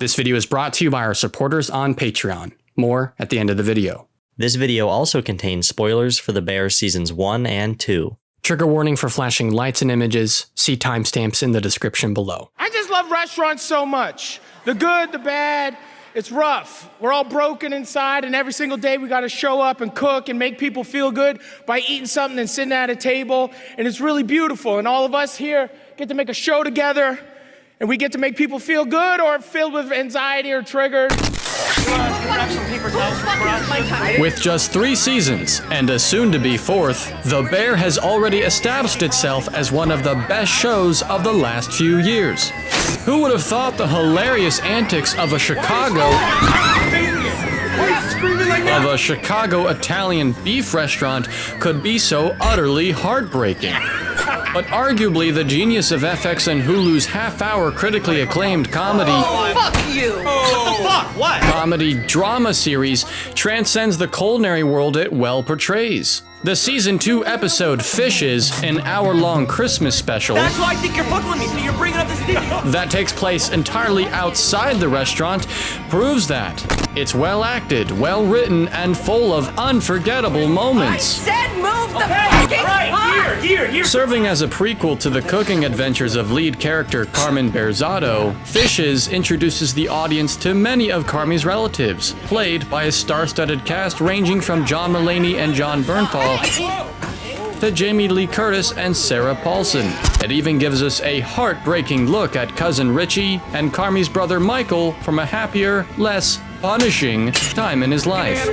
This video is brought to you by our supporters on Patreon. More at the end of the video. This video also contains spoilers for The Bear Seasons 1 and 2. Trigger warning for flashing lights and images. See timestamps in the description below. I just love restaurants so much. The good, the bad. It's rough. We're all broken inside, and every single day we got to show up and cook and make people feel good by eating something and sitting at a table. And it's really beautiful. And all of us here get to make a show together, and we get to make people feel good or filled with anxiety or triggered. With just 3 seasons and a soon-to-be 4th, The Bear has already established itself as one of the best shows of the last few years. Who would have thought the hilarious antics of a Chicago Italian beef restaurant could be so utterly heartbreaking? But arguably the genius of FX and Hulu's half-hour critically acclaimed comedy comedy drama series transcends the culinary world it well portrays. The season 2 episode Fishes, an hour-long Christmas special That's why I think you're fucking with me, so you're bringing up this thing. that takes place entirely outside the restaurant proves that it's well acted, well written, and full of unforgettable moments. I said move the fucking car! Here. Serving as a prequel to the cooking adventures of lead character Carmen Berzatto, Fishes introduces the audience to many of Carmy's relatives, played by a star-studded cast ranging from John Mulaney and John Bernthal to Jamie Lee Curtis and Sarah Paulson. It even gives us a heartbreaking look at cousin Richie and Carmy's brother Michael from a happier, less punishing time in his life.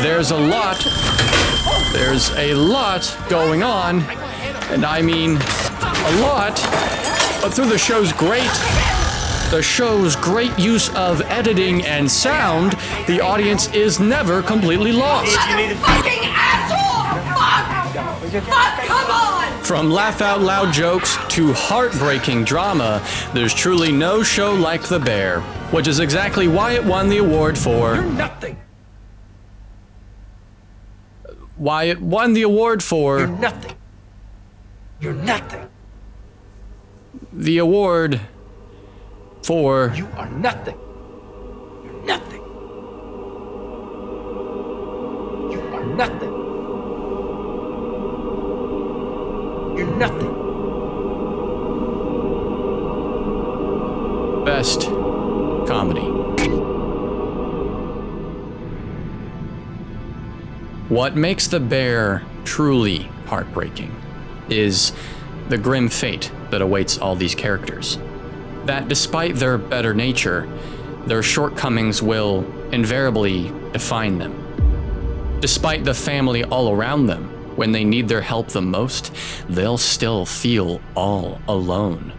There's a lot going on, and I mean a lot, but through the show's great use of editing and sound, the audience is never completely lost. Fucking asshole! Fuck, come on! From laugh-out-loud jokes to heartbreaking drama, there's truly no show like The Bear, which is exactly why it won the award for... You're nothing. Why it won the award for... You're nothing. You're nothing. The award for... You are nothing. You're nothing. You are nothing. You're nothing. Best comedy. What makes The Bear truly heartbreaking is the grim fate that awaits all these characters. That despite their better nature, their shortcomings will invariably define them. Despite the family all around them, when they need their help the most, they'll still feel all alone.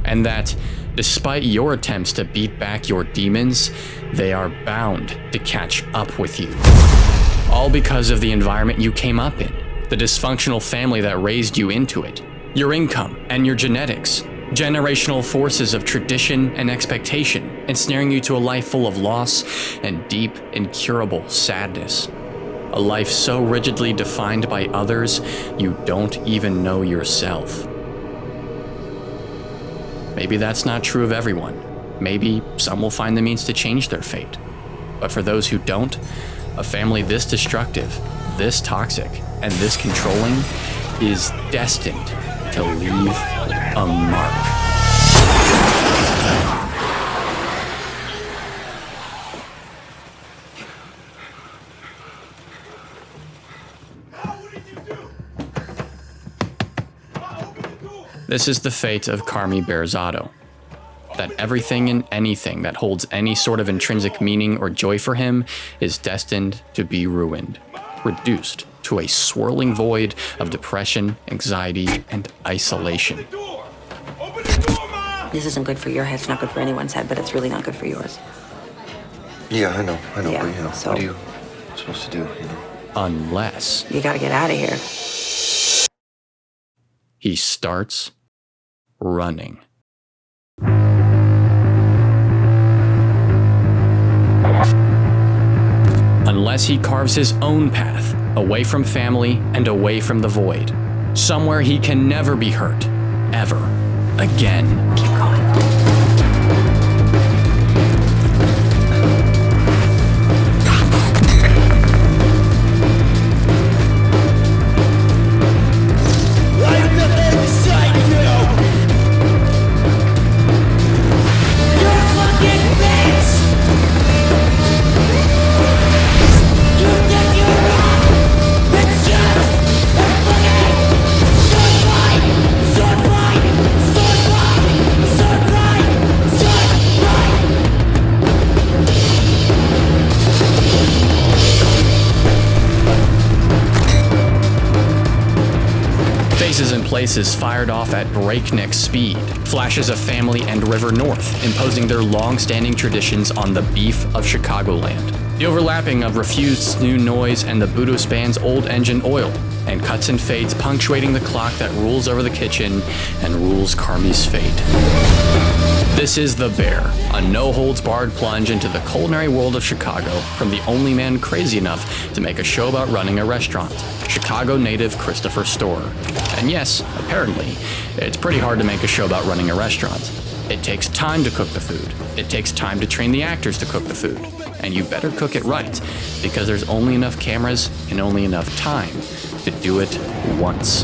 And that despite your attempts to beat back your demons, they are bound to catch up with you. All because of the environment you came up in, the dysfunctional family that raised you into it, your income and your genetics, generational forces of tradition and expectation, ensnaring you to a life full of loss and deep, incurable sadness. A life so rigidly defined by others, you don't even know yourself. Maybe that's not true of everyone. Maybe some will find the means to change their fate. But for those who don't, a family this destructive, this toxic, and this controlling is destined to leave a mark. This is the fate of Carmy Berzatto. That everything and anything that holds any sort of intrinsic meaning or joy for him is destined to be ruined, reduced to a swirling void of depression, anxiety, and isolation. This isn't good for your head, it's not good for anyone's head, but it's really not good for yours. Yeah, I know, Yeah, but so- what are you supposed to do, Unless You gotta get out of here. he starts running. Unless he carves his own path, away from family and away from the void. Somewhere he can never be hurt, ever, again. Keep going. place is fired off at breakneck speed. Flashes of family and River North, imposing their long-standing traditions on the beef of Chicagoland. The overlapping of refused snoo noise and the Budo Span's old engine oil, and cuts and fades punctuating the clock that rules over the kitchen and rules Carmy's fate. This is The Bear, a no-holds-barred plunge into the culinary world of Chicago from the only man crazy enough to make a show about running a restaurant, Chicago native Christopher Storer. And yes, apparently, it's pretty hard to make a show about running a restaurant. It takes time to cook the food. It takes time to train the actors to cook the food. And you better cook it right, because there's only enough cameras and only enough time to do it once.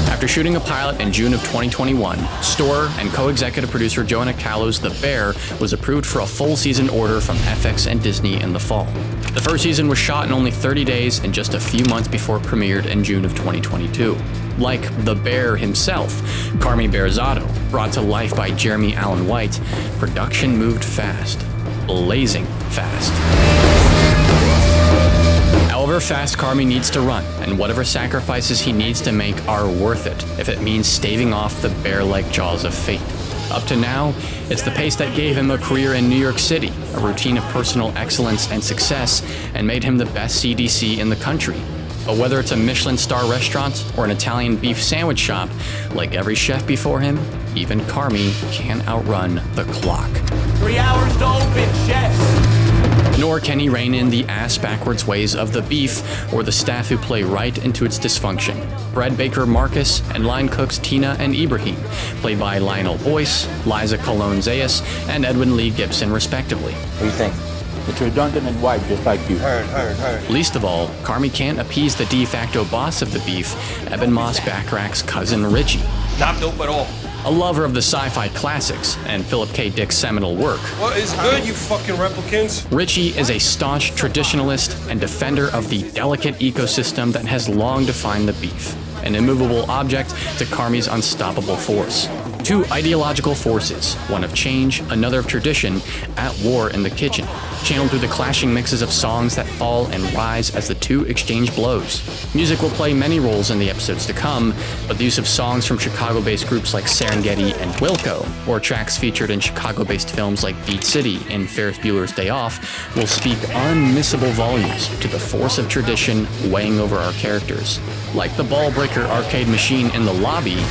After shooting a pilot in June of 2021, Storer and co-executive producer Joanna Calo's The Bear was approved for a full season order from FX and Disney in the fall. The first season was shot in only 30 days and just a few months before it premiered in June of 2022. Like The Bear himself, Carmy Berzatto, brought to life by Jeremy Allen White, production moved fast. Blazing fast. However fast Carmy needs to run, and whatever sacrifices he needs to make are worth it if it means staving off the bear-like jaws of fate. Up to now, it's the pace that gave him a career in New York City, a routine of personal excellence and success, and made him the best CDC in the country. But whether it's a Michelin star restaurant or an Italian beef sandwich shop, like every chef before him, even Carmy can't outrun the clock. 3 hours to open, chefs. Nor can he rein in the ass-backwards ways of the beef or the staff who play right into its dysfunction. Bread baker Marcus and line cooks Tina and Ibrahim, played by Lionel Boyce, Liza Colon-Zayas, and Edwin Lee Gibson respectively. What do you think? It's redundant and white, just like you. Heard. Least of all, Carmy can't appease the de facto boss of the beef, Ebon Bachrach's cousin Richie. Not dope at all. A lover of the sci-fi classics and Philip K. Dick's seminal work. What is good, you fucking replicants? Richie is a staunch traditionalist and defender of the delicate ecosystem that has long defined the beef, an immovable object to Carmy's unstoppable force. Two ideological forces, one of change, another of tradition, at war in the kitchen, channeled through the clashing mixes of songs that fall and rise as the two exchange blows. Music will play many roles in the episodes to come, but the use of songs from Chicago-based groups like Serengeti and Wilco, or tracks featured in Chicago-based films like Beat City and Ferris Bueller's Day Off, will speak unmissable volumes to the force of tradition weighing over our characters. Like the ball breaker arcade machine in the lobby,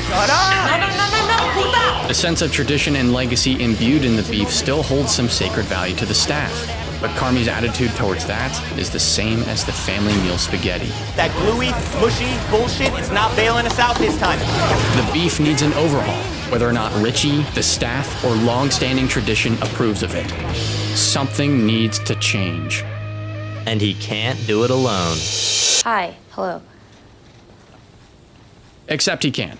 the sense of tradition and legacy imbued in the beef still holds some sacred value to the staff. But Carmy's attitude towards that is the same as the family meal spaghetti. That gluey, mushy bullshit is not bailing us out this time. The beef needs an overhaul, whether or not Richie, the staff, or long-standing tradition approves of it. Something needs to change. And he can't do it alone. Hi, hello. Except he can.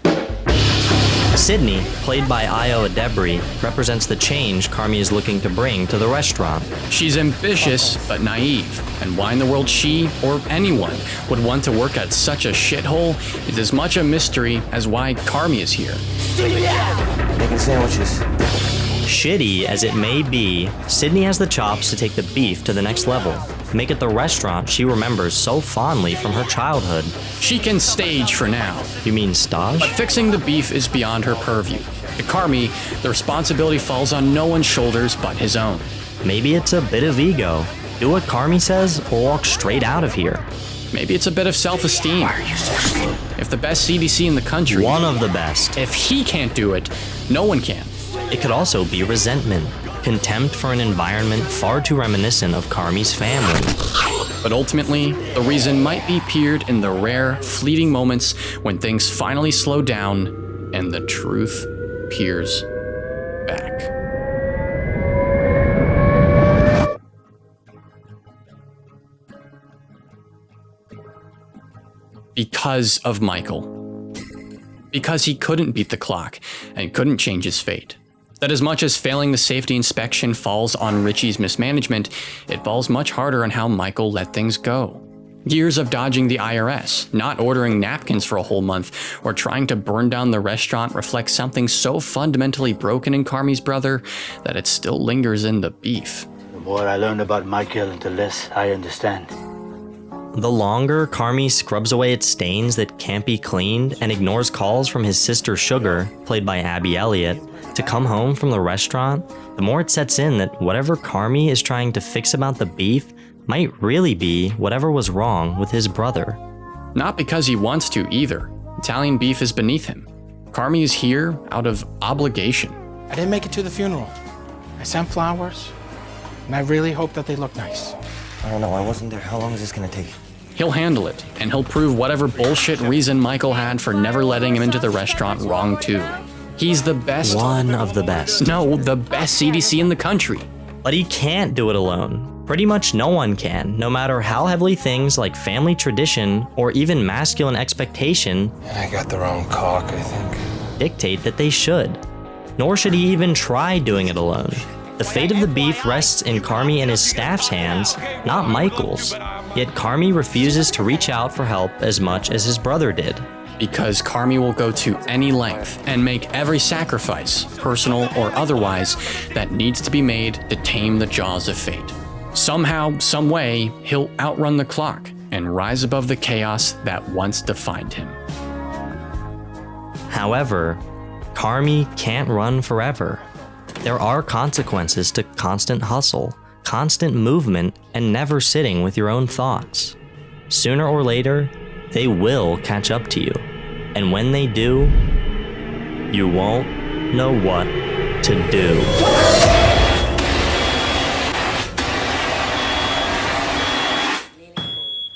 Sydney, played by Edibiri, represents the change Carmy is looking to bring to the restaurant. She's ambitious, but naive. And why in the world she, or anyone, would want to work at such a shithole is as much a mystery as why Carmy is here. Making sandwiches. Shitty as it may be, Sydney has the chops to take the beef to the next level. Make it the restaurant she remembers so fondly from her childhood. She can stage for now. You mean stage? But fixing the beef is beyond her purview. To Carmy, the responsibility falls on no one's shoulders but his own. Maybe it's a bit of ego. Do what Carmy says or walk straight out of here. Maybe it's a bit of self-esteem. If the best CDC in the country, One of the best. if he can't do it, no one can. It could also be resentment. Contempt for an environment far too reminiscent of Carmy's family. But ultimately, the reason might be peered in the rare, fleeting moments when things finally slow down and the truth peers back. Because of Michael. Because he couldn't beat the clock and couldn't change his fate. That as much as failing the safety inspection falls on Richie's mismanagement, it falls much harder on how Michael let things go. Years of dodging the IRS, not ordering napkins for a whole month, or trying to burn down the restaurant reflect something so fundamentally broken in Carmy's brother that it still lingers in the beef. The more I learn about Michael, the less I understand. The longer Carmy scrubs away its stains that can't be cleaned and ignores calls from his sister Sugar, played by Abby Elliott, to come home from the restaurant, the more it sets in that whatever Carmy is trying to fix about the beef might really be whatever was wrong with his brother. Not because he wants to either. Italian beef is beneath him. Carmy is here out of obligation. I didn't make it to the funeral. I sent flowers, and I really hope that they look nice. I don't know. I wasn't there. How long is this gonna take? He'll handle it, and he'll prove whatever bullshit reason Michael had for never letting him into the restaurant wrong too. He's the best. One of the best. No, the best CDC in the country. But he can't do it alone. Pretty much no one can, no matter how heavily things like family tradition or even masculine expectation And I got the wrong cock, I think. dictate that they should. Nor should he even try doing it alone. The fate of the beef rests in Carmy and his staff's hands, not Michael's. Yet Carmy refuses to reach out for help as much as his brother did. Because Carmy will go to any length and make every sacrifice, personal or otherwise, that needs to be made to tame the jaws of fate. Somehow, some way, he'll outrun the clock and rise above the chaos that once defined him. However, Carmy can't run forever. There are consequences to constant hustle, constant movement, and never sitting with your own thoughts. Sooner or later, they will catch up to you. And when they do, you won't know what to do.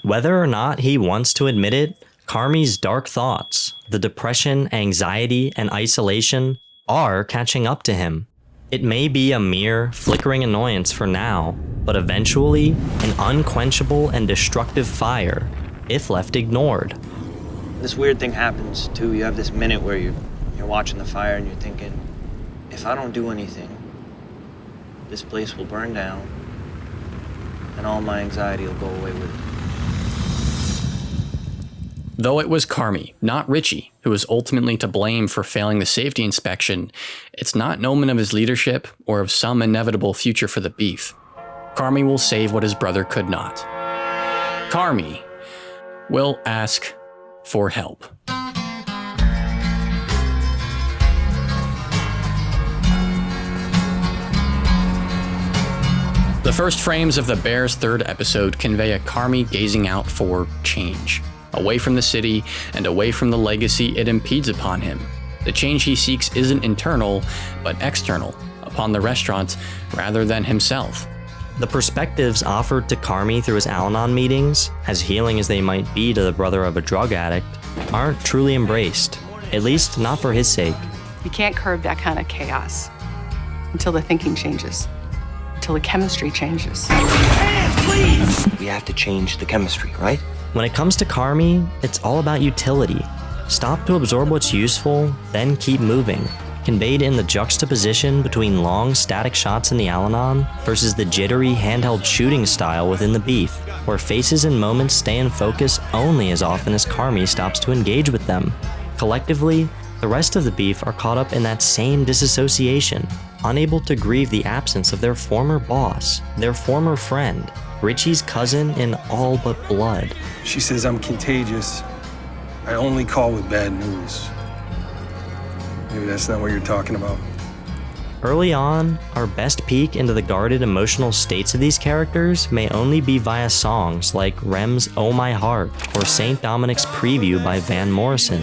Whether or not he wants to admit it, Carmy's dark thoughts, the depression, anxiety, and isolation are catching up to him. It may be a mere flickering annoyance for now, but eventually an unquenchable and destructive fire, if left ignored. This weird thing happens too. You have this minute where you're watching the fire and you're thinking, if I don't do anything, this place will burn down and all my anxiety will go away with it. Though it was Carmy, not Richie, who was ultimately to blame for failing the safety inspection, it's not an omen of his leadership or of some inevitable future for the beef. Carmy will save what his brother could not. Carmy will ask for help. The first frames of The Bear's third episode convey a Carmy gazing out for change. Away from the city and away from the legacy it impedes upon him. The change he seeks isn't internal, but external, upon the restaurant rather than himself. The perspectives offered to Carmy through his Al-Anon meetings, as healing as they might be to the brother of a drug addict, aren't truly embraced, at least not for his sake. You can't curb that kind of chaos until the thinking changes, until the chemistry changes. We have to change the chemistry, right? When it comes to Carmy, it's all about utility. Stop to absorb what's useful, then keep moving. Conveyed in the juxtaposition between long static shots in the Al-Anon versus the jittery handheld shooting style within the beef, where faces and moments stay in focus only as often as Carmy stops to engage with them. Collectively, the rest of the beef are caught up in that same disassociation, unable to grieve the absence of their former boss, their former friend, Richie's cousin in all but blood. She says I'm contagious. I only call with bad news. Maybe that's not what you're talking about. Early on, our best peek into the guarded emotional states of these characters may only be via songs like Rem's Oh My Heart or St. Dominic's Preview by Van Morrison.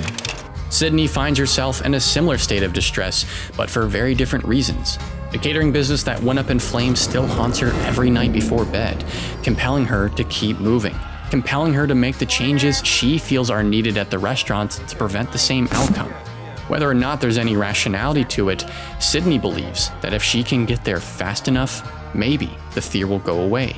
Sydney finds herself in a similar state of distress, but for very different reasons. The catering business that went up in flames still haunts her every night before bed, compelling her to keep moving, compelling her to make the changes she feels are needed at the restaurant to prevent the same outcome. Whether or not there's any rationality to it, Sydney believes that if she can get there fast enough, maybe the fear will go away.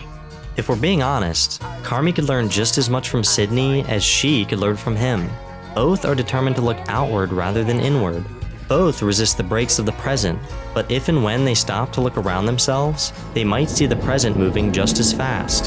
If we're being honest, Carmy could learn just as much from Sydney as she could learn from him. Both are determined to look outward rather than inward. Both resist the brakes of the present, but if and when they stop to look around themselves, they might see the present moving just as fast.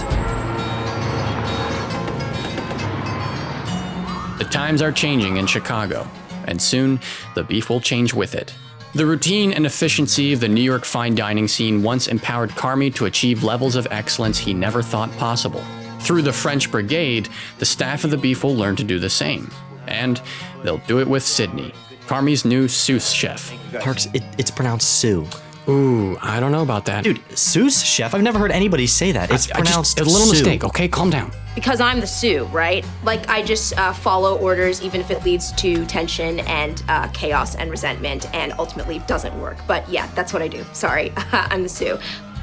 The times are changing in Chicago, and soon the beef will change with it. The routine and efficiency of the New York fine dining scene once empowered Carmy to achieve levels of excellence he never thought possible. Through the French Brigade, the staff of the Beef will learn to do the same. And they'll do it with Sydney, Carmy's new sous chef. Parks, it's pronounced Sue. Ooh, I don't know about that. Dude, sous chef? I've never heard anybody say that. It's pronounced a little Sue. mistake, okay? Calm down. Because I'm the Sue, right? Like, I just follow orders even if it leads to tension and chaos and resentment and ultimately doesn't work. But yeah, that's what I do. Sorry, I'm the Sue.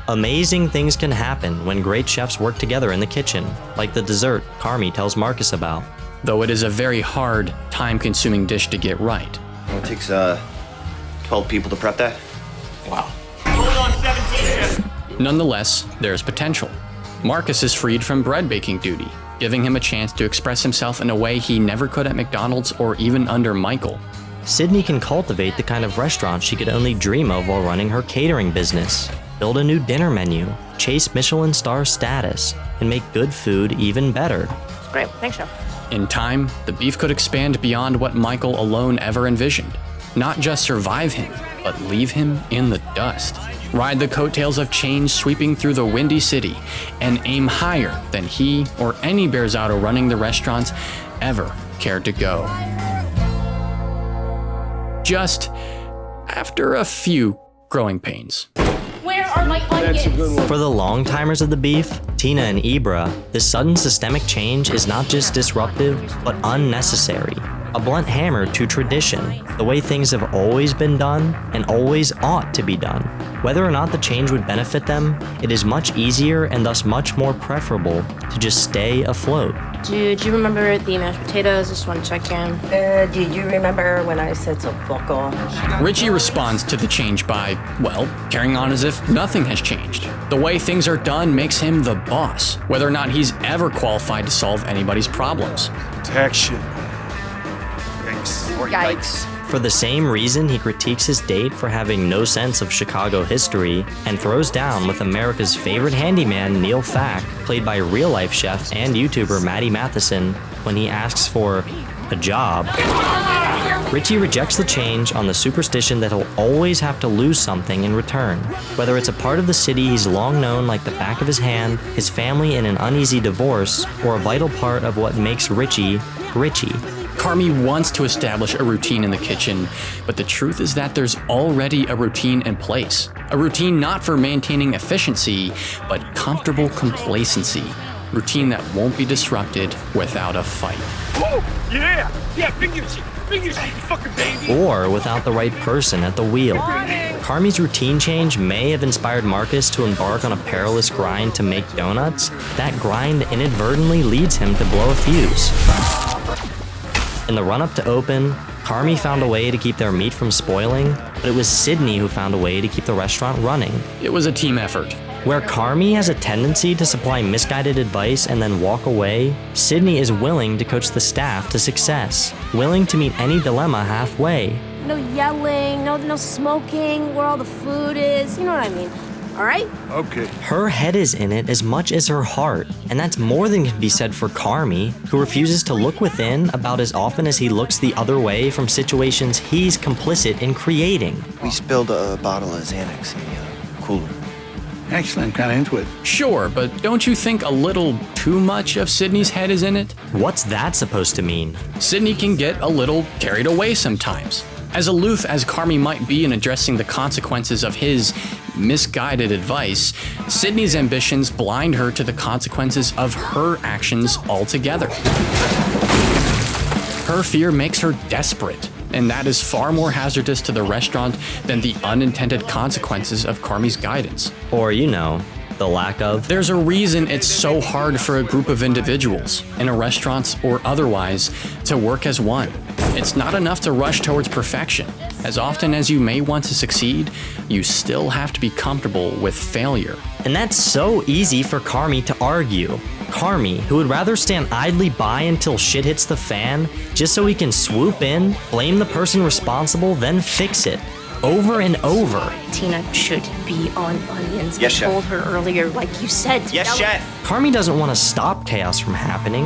Amazing things can happen when great chefs work together in the kitchen, like the dessert Carmy tells Marcus about. Though it is a very hard, time-consuming dish to get right. It takes 12 people to prep that. Wow. Hold on, 17. Nonetheless, there's potential. Marcus is freed from bread baking duty, giving him a chance to express himself in a way he never could at McDonald's or even under Michael. Sydney can cultivate the kind of restaurant she could only dream of while running her catering business, build a new dinner menu, chase Michelin star status, and make good food even better. Great, thanks, Chef. In time, the Beef could expand beyond what Michael alone ever envisioned. Not just survive him, but leave him in the dust. Ride the coattails of change sweeping through the Windy City, and aim higher than he or any Berzatto running the restaurants ever cared to go. Just after a few growing pains. Where are my onions? For the long-timers of the Beef, Tina and Ibra, this sudden systemic change is not just disruptive, but unnecessary. A blunt hammer to tradition, the way things have always been done and always ought to be done. Whether or not the change would benefit them, it is much easier and thus much more preferable to just stay afloat. Dude, do you remember the mashed potatoes? Just want to check in. Did you remember when I said so fuck off? Richie responds to the change by, well, carrying on as if nothing has changed. The way things are done makes him the boss, whether or not he's ever qualified to solve anybody's problems. Tax shit. Yikes. For the same reason he critiques his date for having no sense of Chicago history and throws down with America's favorite handyman Neil Fack, played by real-life chef and YouTuber Maddie Matheson, when he asks for a job. Richie rejects the change on the superstition that he'll always have to lose something in return, whether it's a part of the city he's long known like the back of his hand, his family in an uneasy divorce, or a vital part of what makes Richie, Richie. Carmy wants to establish a routine in the kitchen, but the truth is that there's already a routine in place. A routine not for maintaining efficiency, but comfortable complacency. Routine that won't be disrupted without a fight. Whoa! Yeah! Yeah, fingers, you fucking baby! Or without the right person at the wheel. Carmy's routine change may have inspired Marcus to embark on a perilous grind to make donuts. That grind inadvertently leads him to blow a fuse. In the run-up to open, Carmy found a way to keep their meat from spoiling, but it was Sydney who found a way to keep the restaurant running. It was a team effort. Where Carmy has a tendency to supply misguided advice and then walk away, Sydney is willing to coach the staff to success, willing to meet any dilemma halfway. No yelling, no smoking, where all the food is, you know what I mean. All right? Okay. Her head is in it as much as her heart, and that's more than can be said for Carmy, who refuses to look within about as often as he looks the other way from situations he's complicit in creating. We spilled a bottle of Xanax in the cooler. Excellent, kind of into it. Sure, but don't you think a little too much of Sydney's head is in it? What's that supposed to mean? Sydney can get a little carried away sometimes. As aloof as Carmy might be in addressing the consequences of his misguided advice, Sydney's ambitions blind her to the consequences of her actions altogether. Her fear makes her desperate, and that is far more hazardous to the restaurant than the unintended consequences of Carmy's guidance. Or, you know, the lack of. There's a reason it's so hard for a group of individuals, in a restaurant or otherwise, to work as one. It's not enough to rush towards perfection. As often as you may want to succeed, you still have to be comfortable with failure. And that's so easy for Carmy to argue. Carmy, who would rather stand idly by until shit hits the fan, just so he can swoop in, blame the person responsible, then fix it. Over and over. Tina should be on onions. Yes, Chef. I told her earlier, like you said. Yes, Chef. Carmy doesn't want to stop chaos from happening.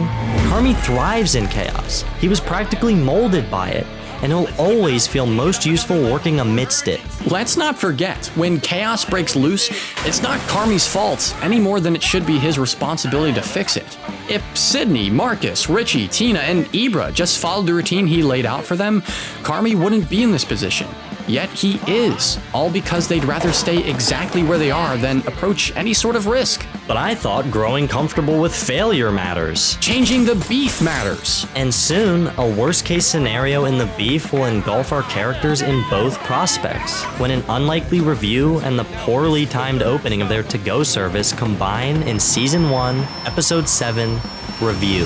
Carmy thrives in chaos. He was practically molded by it. and he'll always feel most useful working amidst it. Let's not forget, when chaos breaks loose, it's not Carmy's fault any more than it should be his responsibility to fix it. If Sydney, Marcus, Richie, Tina, and Ibra just followed the routine he laid out for them, Carmy wouldn't be in this position. Yet he is, all because they'd rather stay exactly where they are than approach any sort of risk. But I thought growing comfortable with failure matters. Changing the beef matters. And soon, a worst-case scenario in the beef will engulf our characters in both prospects, when an unlikely review and the poorly timed opening of their to-go service combine in Season 1, Episode 7, Review.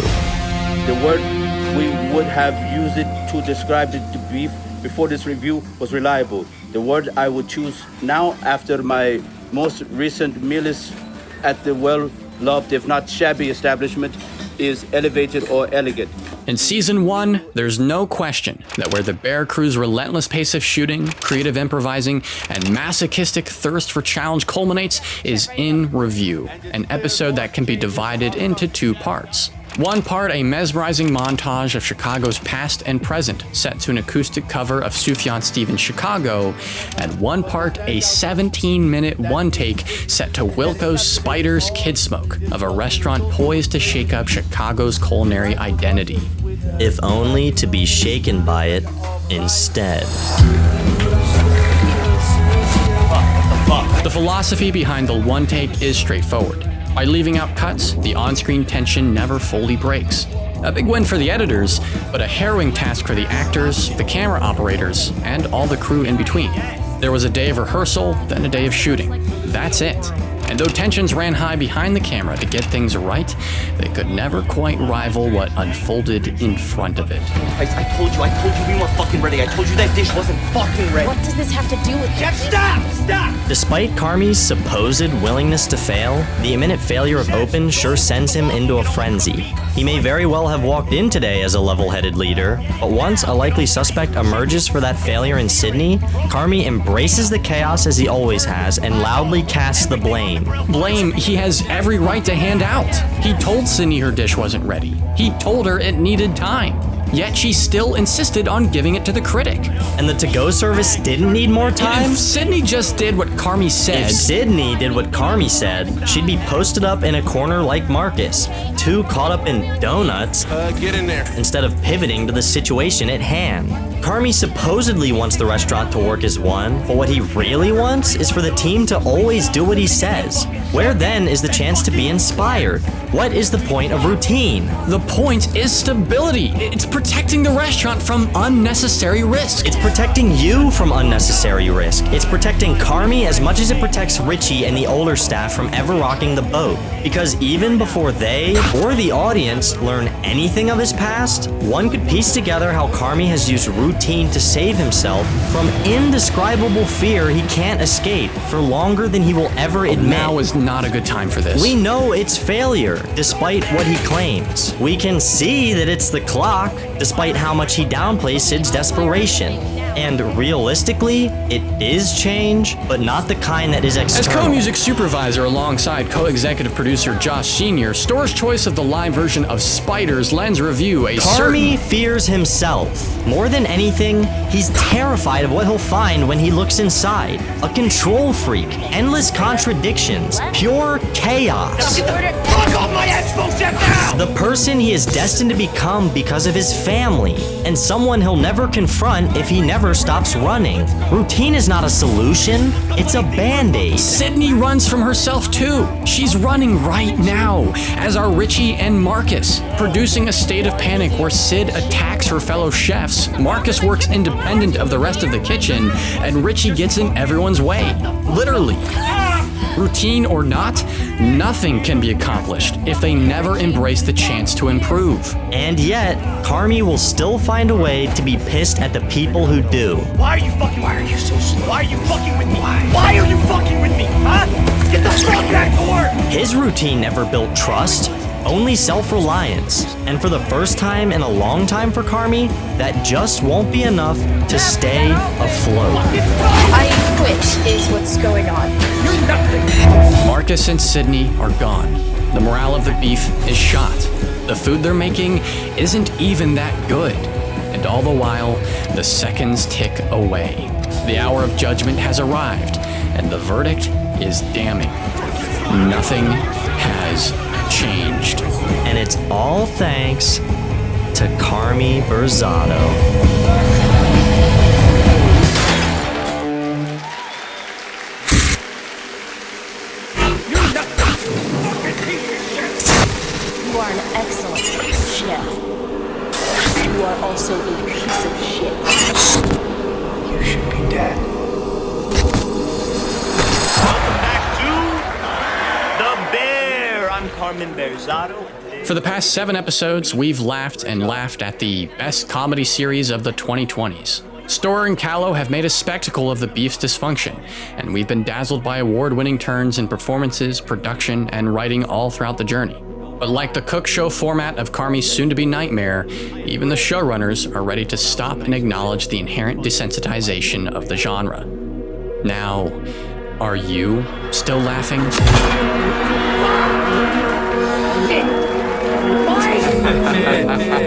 The word we would have used it to describe the beef before this review was reliable. The word I would choose now after my most recent meal is at the well-loved, if not shabby establishment, is elevated or elegant. In Season 1, there's no question that where the Bear Crew's relentless pace of shooting, creative improvising, and masochistic thirst for challenge culminates is in Review, an episode that can be divided into 2 parts. One part, a mesmerizing montage of Chicago's past and present, set to an acoustic cover of Sufjan Stevens' Chicago, and one part, a 17-minute one-take set to Wilco's Spider's Kid Smoke, of a restaurant poised to shake up Chicago's culinary identity. If only to be shaken by it instead. The philosophy behind the one-take is straightforward. By leaving out cuts, the on-screen tension never fully breaks. A big win for the editors, but a harrowing task for the actors, the camera operators, and all the crew in between. There was a day of rehearsal, then a day of shooting. That's it. And though tensions ran high behind the camera to get things right, they could never quite rival what unfolded in front of it. I told you we weren't fucking ready. I told you that dish wasn't fucking ready. What does this have to do with Jeff, stop! Despite Carmy's supposed willingness to fail, the imminent failure of Open sure sends him into a frenzy. He may very well have walked in today as a level-headed leader, but once a likely suspect emerges for that failure in Sydney, Carmy embraces the chaos as he always has and loudly casts the blame. Blame he has every right to hand out. He told Sydney her dish wasn't ready. He told her it needed time. Yet she still insisted on giving it to the critic. And the to-go service didn't need more time? If Sydney just did what Carmy said... If Sydney did what Carmy said, she'd be posted up in a corner like Marcus, too caught up in donuts, Get in there. instead of pivoting to the situation at hand. Carmy supposedly wants the restaurant to work as one, but what he really wants is for the team to always do what he says. Where then is the chance to be inspired? What is the point of routine? The point is stability. It's protecting the restaurant from unnecessary risk. It's protecting you from unnecessary risk. It's protecting Carmy as much as it protects Richie and the older staff from ever rocking the boat. Because even before they, or the audience, learn anything of his past, one could piece together how Carmy has used routine to save himself from indescribable fear he can't escape for longer than he will ever admit. Now is not a good time for this. We know it's failure, despite what he claims. We can see that it's the clock, despite how much he downplays Sid's desperation. And realistically, it is change, but not the kind that is external. As co-music supervisor alongside co-executive producer Josh Sr., Store's choice of the live version of Spiders lends Review a Carmy fears himself. More than anything, he's terrified of what he'll find when he looks inside. A control freak, endless contradictions, pure chaos. Fuck off my Expo Chef now! The person he is destined to become because of his family, and someone he'll never confront if he never stops running. Routine is not a solution, it's a band-aid. Sydney runs from herself too. She's running right now, as are Richie and Marcus, producing a state of panic where Sid attacks her fellow chefs, Marcus works independent of the rest of the kitchen, and Richie gets in everyone's way. Literally. Routine or not, nothing can be accomplished if they never embrace the chance to improve. And yet, Carmy will still find a way to be pissed at the people who do. Why are you so slow? Why are you fucking with me? Why are you fucking with me? Huh? Get the fuck back to work! His routine never built trust, only self-reliance. And for the first time in a long time for Carmy, that just won't be enough to stay afloat. I quit is what's going on. You're nothing! Marcus and Sydney are gone. The morale of the beef is shot. The food they're making isn't even that good. And And all the while, the seconds tick away. The hour of judgment has arrived, and the verdict is damning. Nothing has changed. And it's all thanks to Carmy Berzatto. You are an excellent chef. You are also a piece of shit. You should be dead. Welcome back to The Bear. I'm Carmen Berzatto. For the past 7 episodes, we've laughed and laughed at the best comedy series of the 2020s. Storer and Calo have made a spectacle of the beef's dysfunction, and we've been dazzled by award-winning turns in performances, production, and writing all throughout the journey. But like the cook show format of Carmy's soon-to-be nightmare, even the showrunners are ready to stop and acknowledge the inherent desensitization of the genre. Now, are you still laughing?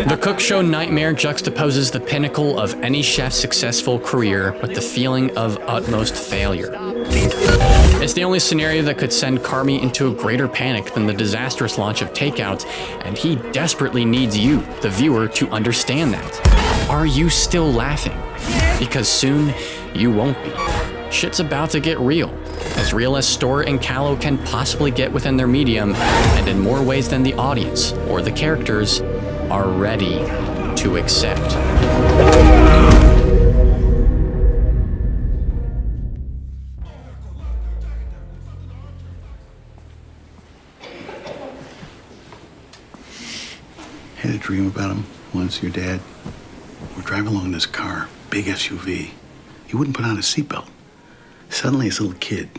The cook show nightmare juxtaposes the pinnacle of any chef's successful career with the feeling of utmost failure. It's the only scenario that could send Carmy into a greater panic than the disastrous launch of Takeout, and he desperately needs you, the viewer, to understand that. Are you still laughing? Because soon, you won't be. Shit's about to get real as Storer and Calo can possibly get within their medium, and in more ways than the audience or the characters are ready to accept. Had a dream about him once, your dad. We're driving along in this car, big SUV. He wouldn't put on a seatbelt. Suddenly, this little kid,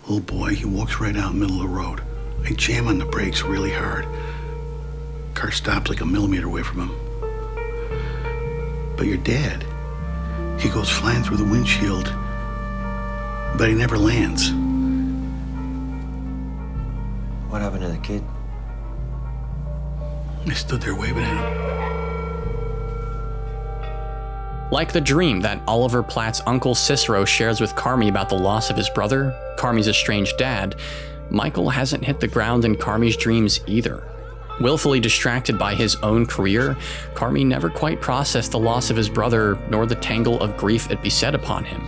little boy, he walks right out in the middle of the road. I jam on the brakes really hard. Car stops like a millimeter away from him. But your dad, he goes flying through the windshield, but he never lands. What happened to the kid? I stood there waving at him. Like the dream that Oliver Platt's uncle Cicero shares with Carmy about the loss of his brother, Carmy's estranged dad, Michael hasn't hit the ground in Carmy's dreams either. Willfully distracted by his own career, Carmy never quite processed the loss of his brother nor the tangle of grief it beset upon him.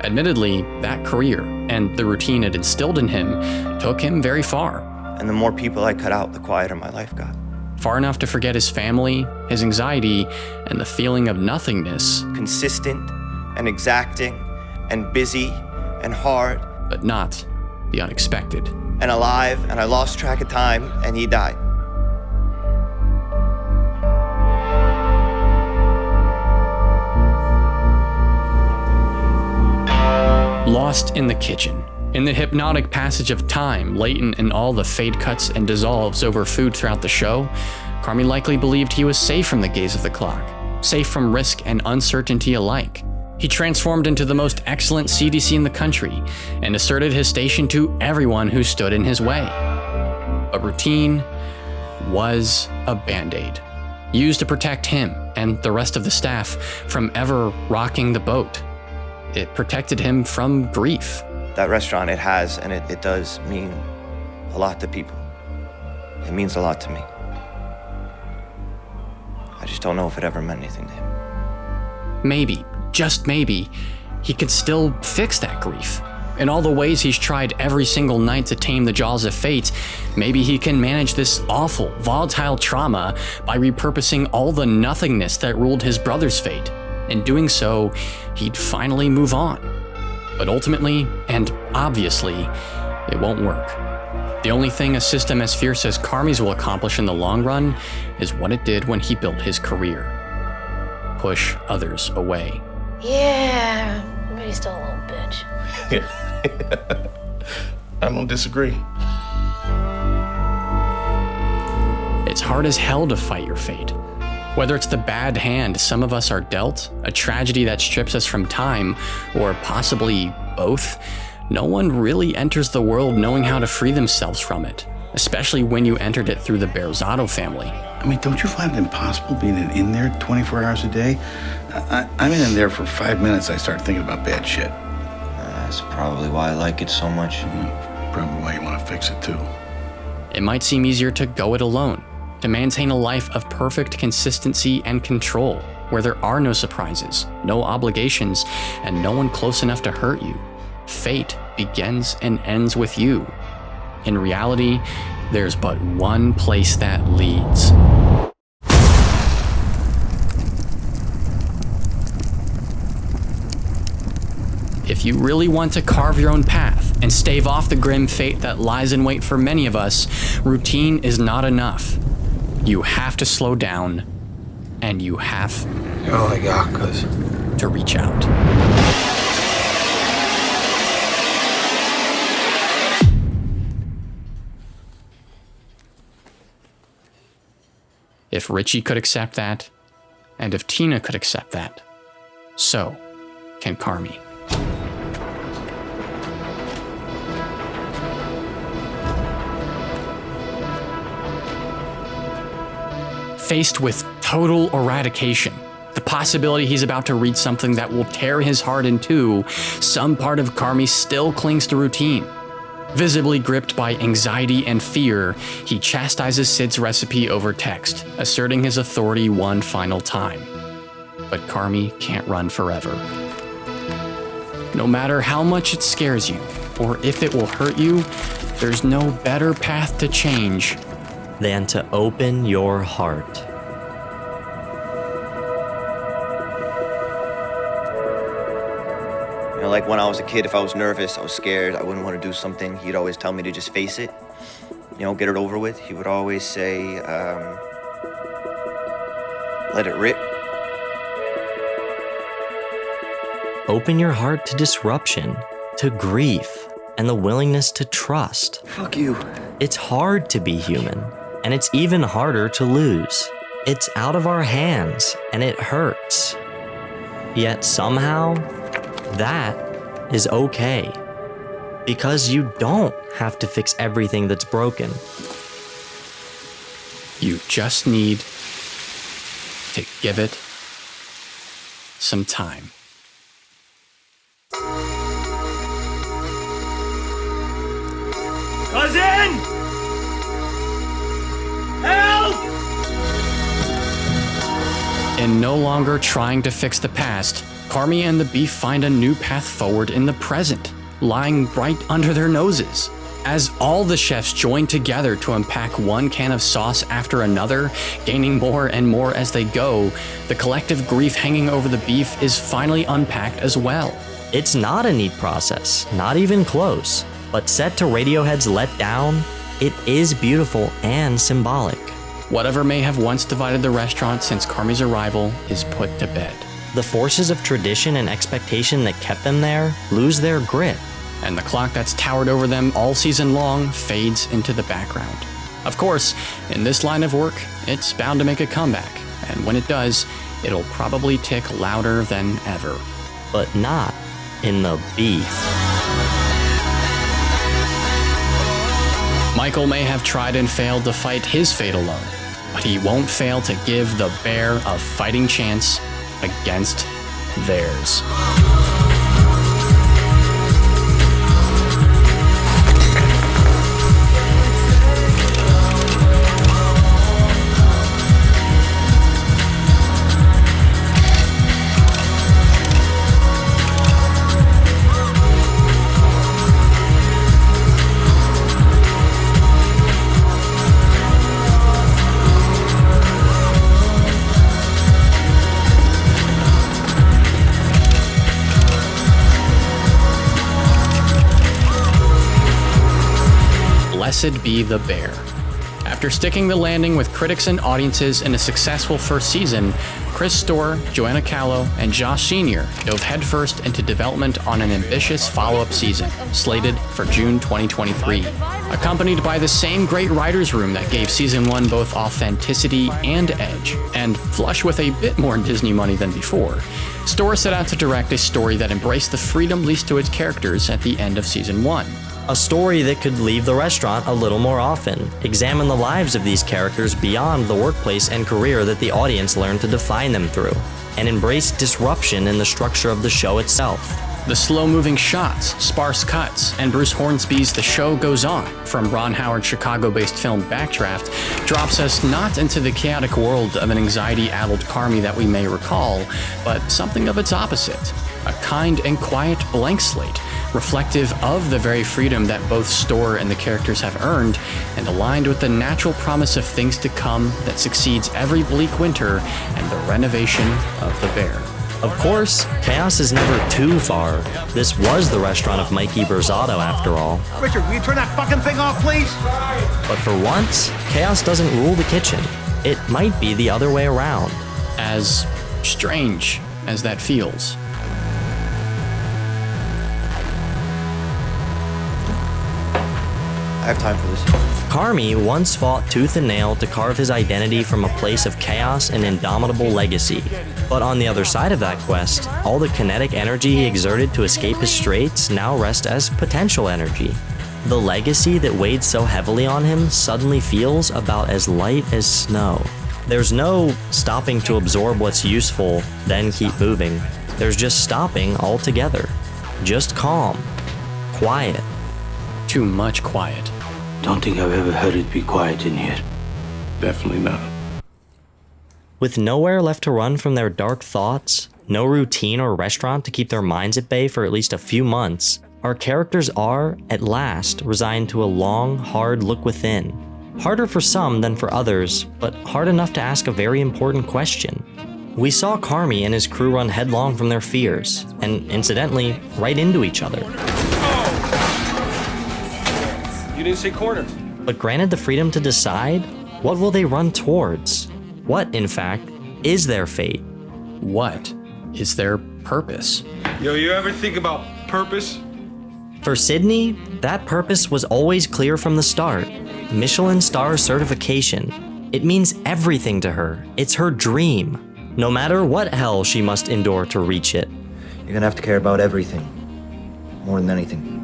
Admittedly, that career and the routine it instilled in him took him very far. And the more people I cut out, the quieter my life got. Far enough to forget his family, his anxiety, and the feeling of nothingness. Consistent and exacting and busy and hard. But not the unexpected. And alive, and I lost track of time, and he died. Lost in the kitchen. In the hypnotic passage of time, latent in all the fade cuts and dissolves over food throughout the show, Carmy likely believed he was safe from the gaze of the clock, safe from risk and uncertainty alike. He transformed into the most excellent CDC in the country and asserted his station to everyone who stood in his way. But routine was a band-aid, used to protect him and the rest of the staff from ever rocking the boat. It protected him from grief. That restaurant, it has, and it does mean a lot to people. It means a lot to me. I just don't know if it ever meant anything to him. Maybe, just maybe, he could still fix that grief. In all the ways he's tried every single night to tame the jaws of fate, maybe he can manage this awful, volatile trauma by repurposing all the nothingness that ruled his brother's fate. In doing so, he'd finally move on. But ultimately, and obviously, it won't work. The only thing a system as fierce as Carmy's will accomplish in the long run is what it did when he built his career. Push others away. Yeah, but he's still a little bitch. I don't disagree. It's hard as hell to fight your fate. Whether it's the bad hand some of us are dealt, a tragedy that strips us from time, or possibly both, no one really enters the world knowing how to free themselves from it, especially when you entered it through the Berzatto family. I mean, don't you find it impossible being in there 24 hours a day? I'm in there for 5 minutes, I start thinking about bad shit. That's probably why I like it so much. Probably why you want to fix it, too. It might seem easier to go it alone, to maintain a life of perfect consistency and control, where there are no surprises, no obligations, and no one close enough to hurt you. Fate begins and ends with you. In reality, there's but one place that leads. If you really want to carve your own path and stave off the grim fate that lies in wait for many of us, routine is not enough. You have to slow down, and you have all I got, cuz, to reach out. If Richie could accept that, and if Tina could accept that, so can Carmy. Faced with total eradication, the possibility he's about to read something that will tear his heart in two, some part of Carmy still clings to routine. Visibly gripped by anxiety and fear, he chastises Sid's recipe over text, asserting his authority one final time. But Carmy can't run forever. No matter how much it scares you, or if it will hurt you, there's no better path to change than to open your heart. You know, like when I was a kid, if I was nervous, I was scared, I wouldn't want to do something, he'd always tell me to just face it, you know, get it over with. He would always say, let it rip. Open your heart to disruption, to grief, and the willingness to trust. Fuck you. It's hard to be human, and it's even harder to lose. It's out of our hands, and it hurts. Yet somehow, that is okay. Because you don't have to fix everything that's broken. You just need to give it some time. Cousin! Help! And no longer trying to fix the past, Carmy and the beef find a new path forward in the present, lying right under their noses. As all the chefs join together to unpack one can of sauce after another, gaining more and more as they go, the collective grief hanging over the beef is finally unpacked as well. It's not a neat process, not even close. But set to Radiohead's Let Down, it is beautiful and symbolic. Whatever may have once divided the restaurant since Carmy's arrival is put to bed. The forces of tradition and expectation that kept them there lose their grip. And the clock that's towered over them all season long fades into the background. Of course, in this line of work, it's bound to make a comeback, and when it does, it'll probably tick louder than ever. But not in the beef. Michael may have tried and failed to fight his fate alone, but he won't fail to give the bear a fighting chance against theirs. Blessed be the bear. After sticking the landing with critics and audiences in a successful first season, Chris Storer, Joanna Calo, and Josh Sr. dove headfirst into development on an ambitious follow-up season, slated for June 2023. Accompanied by the same great writer's room that gave Season 1 both authenticity and edge, and flush with a bit more Disney money than before, Storer set out to direct a story that embraced the freedom leased to its characters at the end of Season 1. A story that could leave the restaurant a little more often, examine the lives of these characters beyond the workplace and career that the audience learned to define them through, and embrace disruption in the structure of the show itself. The slow-moving shots, sparse cuts, and Bruce Hornsby's The Show Goes On from Ron Howard's Chicago-based film Backdraft drops us not into the chaotic world of an anxiety-addled Carmy that we may recall, but something of its opposite. A kind and quiet blank slate, reflective of the very freedom that both Storr and the characters have earned, and aligned with the natural promise of things to come that succeeds every bleak winter and the renovation of the bear. Of course, chaos is never too far. This was the restaurant of Mikey Berzatto after all. Richard, will you turn that fucking thing off, please? But for once, chaos doesn't rule the kitchen. It might be the other way around. As strange as that feels. I have time for this. Carmy once fought tooth and nail to carve his identity from a place of chaos and indomitable legacy. But on the other side of that quest, all the kinetic energy he exerted to escape his straits now rest as potential energy. The legacy that weighed so heavily on him suddenly feels about as light as snow. There's no stopping to absorb what's useful, then keep moving. There's just stopping altogether. Just calm. Quiet. Too much quiet. Don't think I've ever heard it be quiet in here. Definitely not. With nowhere left to run from their dark thoughts, no routine or restaurant to keep their minds at bay for at least a few months, our characters are, at last, resigned to a long, hard look within. Harder for some than for others, but hard enough to ask a very important question. We saw Carmy and his crew run headlong from their fears, and incidentally, right into each other. You didn't say corner. But granted the freedom to decide, what will they run towards? What, in fact, is their fate? What is their purpose? Yo, you ever think about purpose? For Sydney, that purpose was always clear from the start. Michelin star certification. It means everything to her. It's her dream. No matter what hell she must endure to reach it. You're gonna have to care about everything. More than anything.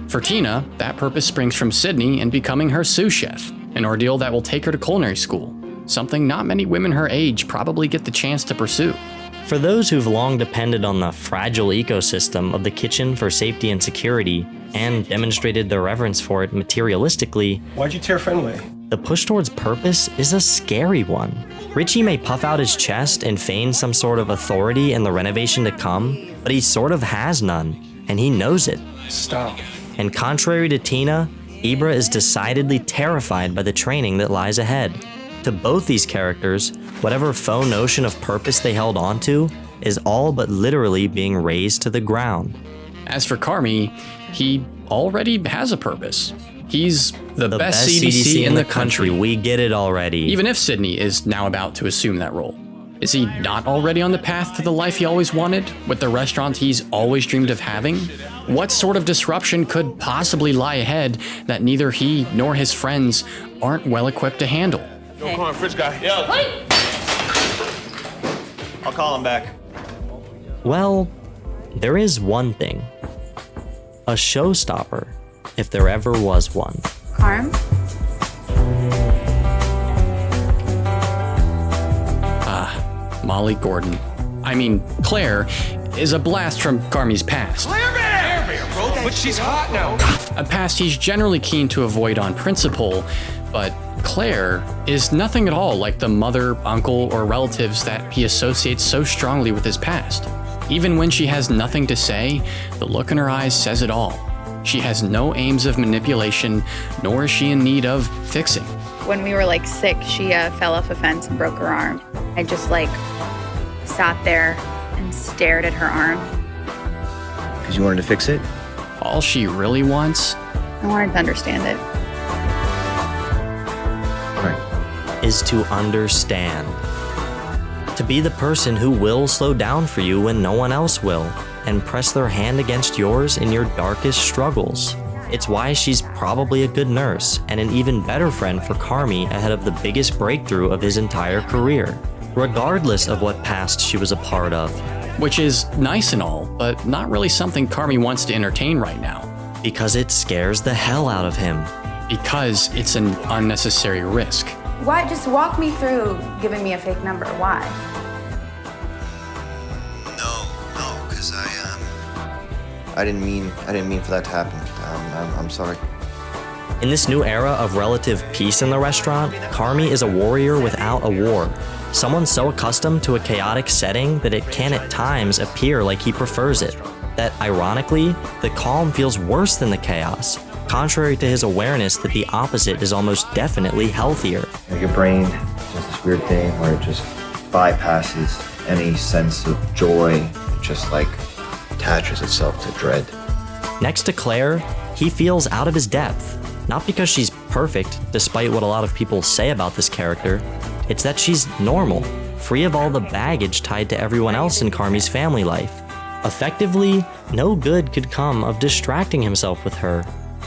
For Tina, that purpose springs from Sydney and becoming her sous chef, an ordeal that will take her to culinary school, something not many women her age probably get the chance to pursue. For those who've long depended on the fragile ecosystem of the kitchen for safety and security, and demonstrated their reverence for it materialistically, why'd you tear Fenway? The push towards purpose is a scary one. Richie may puff out his chest and feign some sort of authority in the renovation to come, but he sort of has none, and he knows it. Stop. And contrary to Tina, Ibra is decidedly terrified by the training that lies ahead. To both these characters, whatever faux notion of purpose they held onto is all but literally being razed to the ground. As for Carmy, he already has a purpose. He's the best CDC in the country. We get it already. Even if Sydney is now about to assume that role. Is he not already on the path to the life he always wanted, with the restaurant he's always dreamed of having? What sort of disruption could possibly lie ahead that neither he nor his friends aren't well equipped to handle? Yo, come on, fridge guy. Yo. I'll call him back. Well, there is one thing. A showstopper, if there ever was one. Carm? Molly Gordon. I mean, Claire is a blast from Carmy's past. Claire Bear, bro. But she's hot now. A past he's generally keen to avoid on principle, but Claire is nothing at all like the mother, uncle, or relatives that he associates so strongly with his past. Even when she has nothing to say, the look in her eyes says it all. She has no aims of manipulation, nor is she in need of fixing. When we were sick, she fell off a fence and broke her arm. I just sat there and stared at her arm. Because you wanted to fix it? All she really wants? I wanted to understand it. Right. Is to understand. To be the person who will slow down for you when no one else will, and press their hand against yours in your darkest struggles. It's why she's probably a good nurse and an even better friend for Carmy ahead of the biggest breakthrough of his entire career, regardless of what past she was a part of. Which is nice and all, but not really something Carmy wants to entertain right now. Because it scares the hell out of him. Because it's an unnecessary risk. Why? Just walk me through giving me a fake number. Why? No, because I didn't mean for that to happen. I'm sorry. In this new era of relative peace in the restaurant, Carmy is a warrior without a war. Someone so accustomed to a chaotic setting that it can at times appear like he prefers it. That, ironically, the calm feels worse than the chaos, contrary to his awareness that the opposite is almost definitely healthier. Your brain does this weird thing where it just bypasses any sense of joy. It just like attaches itself to dread. Next to Claire, he feels out of his depth. Not because she's perfect, despite what a lot of people say about this character. It's that she's normal, free of all the baggage tied to everyone else in Carmy's family life. Effectively, no good could come of distracting himself with her.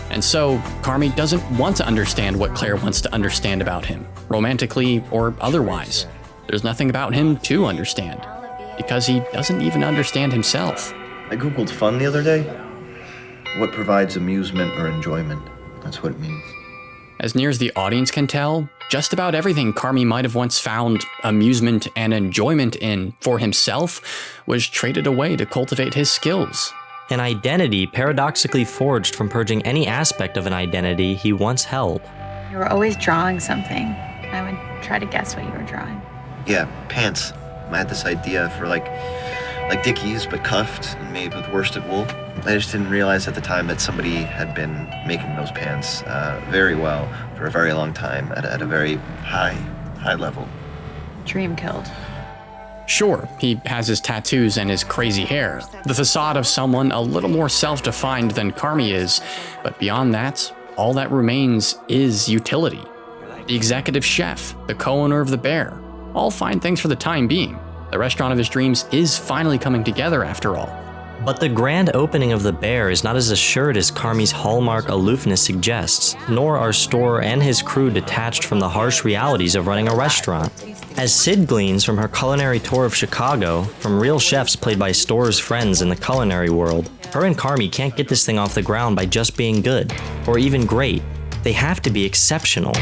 And so, Carmy doesn't want to understand what Claire wants to understand about him, romantically or otherwise. There's nothing about him to understand, because he doesn't even understand himself. I googled fun the other day. What provides amusement or enjoyment? That's what it means. As near as the audience can tell, just about everything Carmy might have once found amusement and enjoyment in for himself was traded away to cultivate his skills. An identity paradoxically forged from purging any aspect of an identity he once held. You were always drawing something. I would try to guess what you were drawing. Yeah, pants. I had this idea for like Dickies, but cuffed and made with worsted wool. I just didn't realize at the time that somebody had been making those pants very well for a very long time at a very high level. Dream killed. Sure, he has his tattoos and his crazy hair, the facade of someone a little more self-defined than Carmy is, but beyond that, all that remains is utility. The executive chef, the co-owner of the Bear, all fine things for the time being. The restaurant of his dreams is finally coming together after all. But the grand opening of the Bear is not as assured as Carmy's hallmark aloofness suggests, nor are Storr and his crew detached from the harsh realities of running a restaurant. As Sid gleans from her culinary tour of Chicago, from real chefs played by Storr's friends in the culinary world, her and Carmy can't get this thing off the ground by just being good, or even great. They have to be exceptional.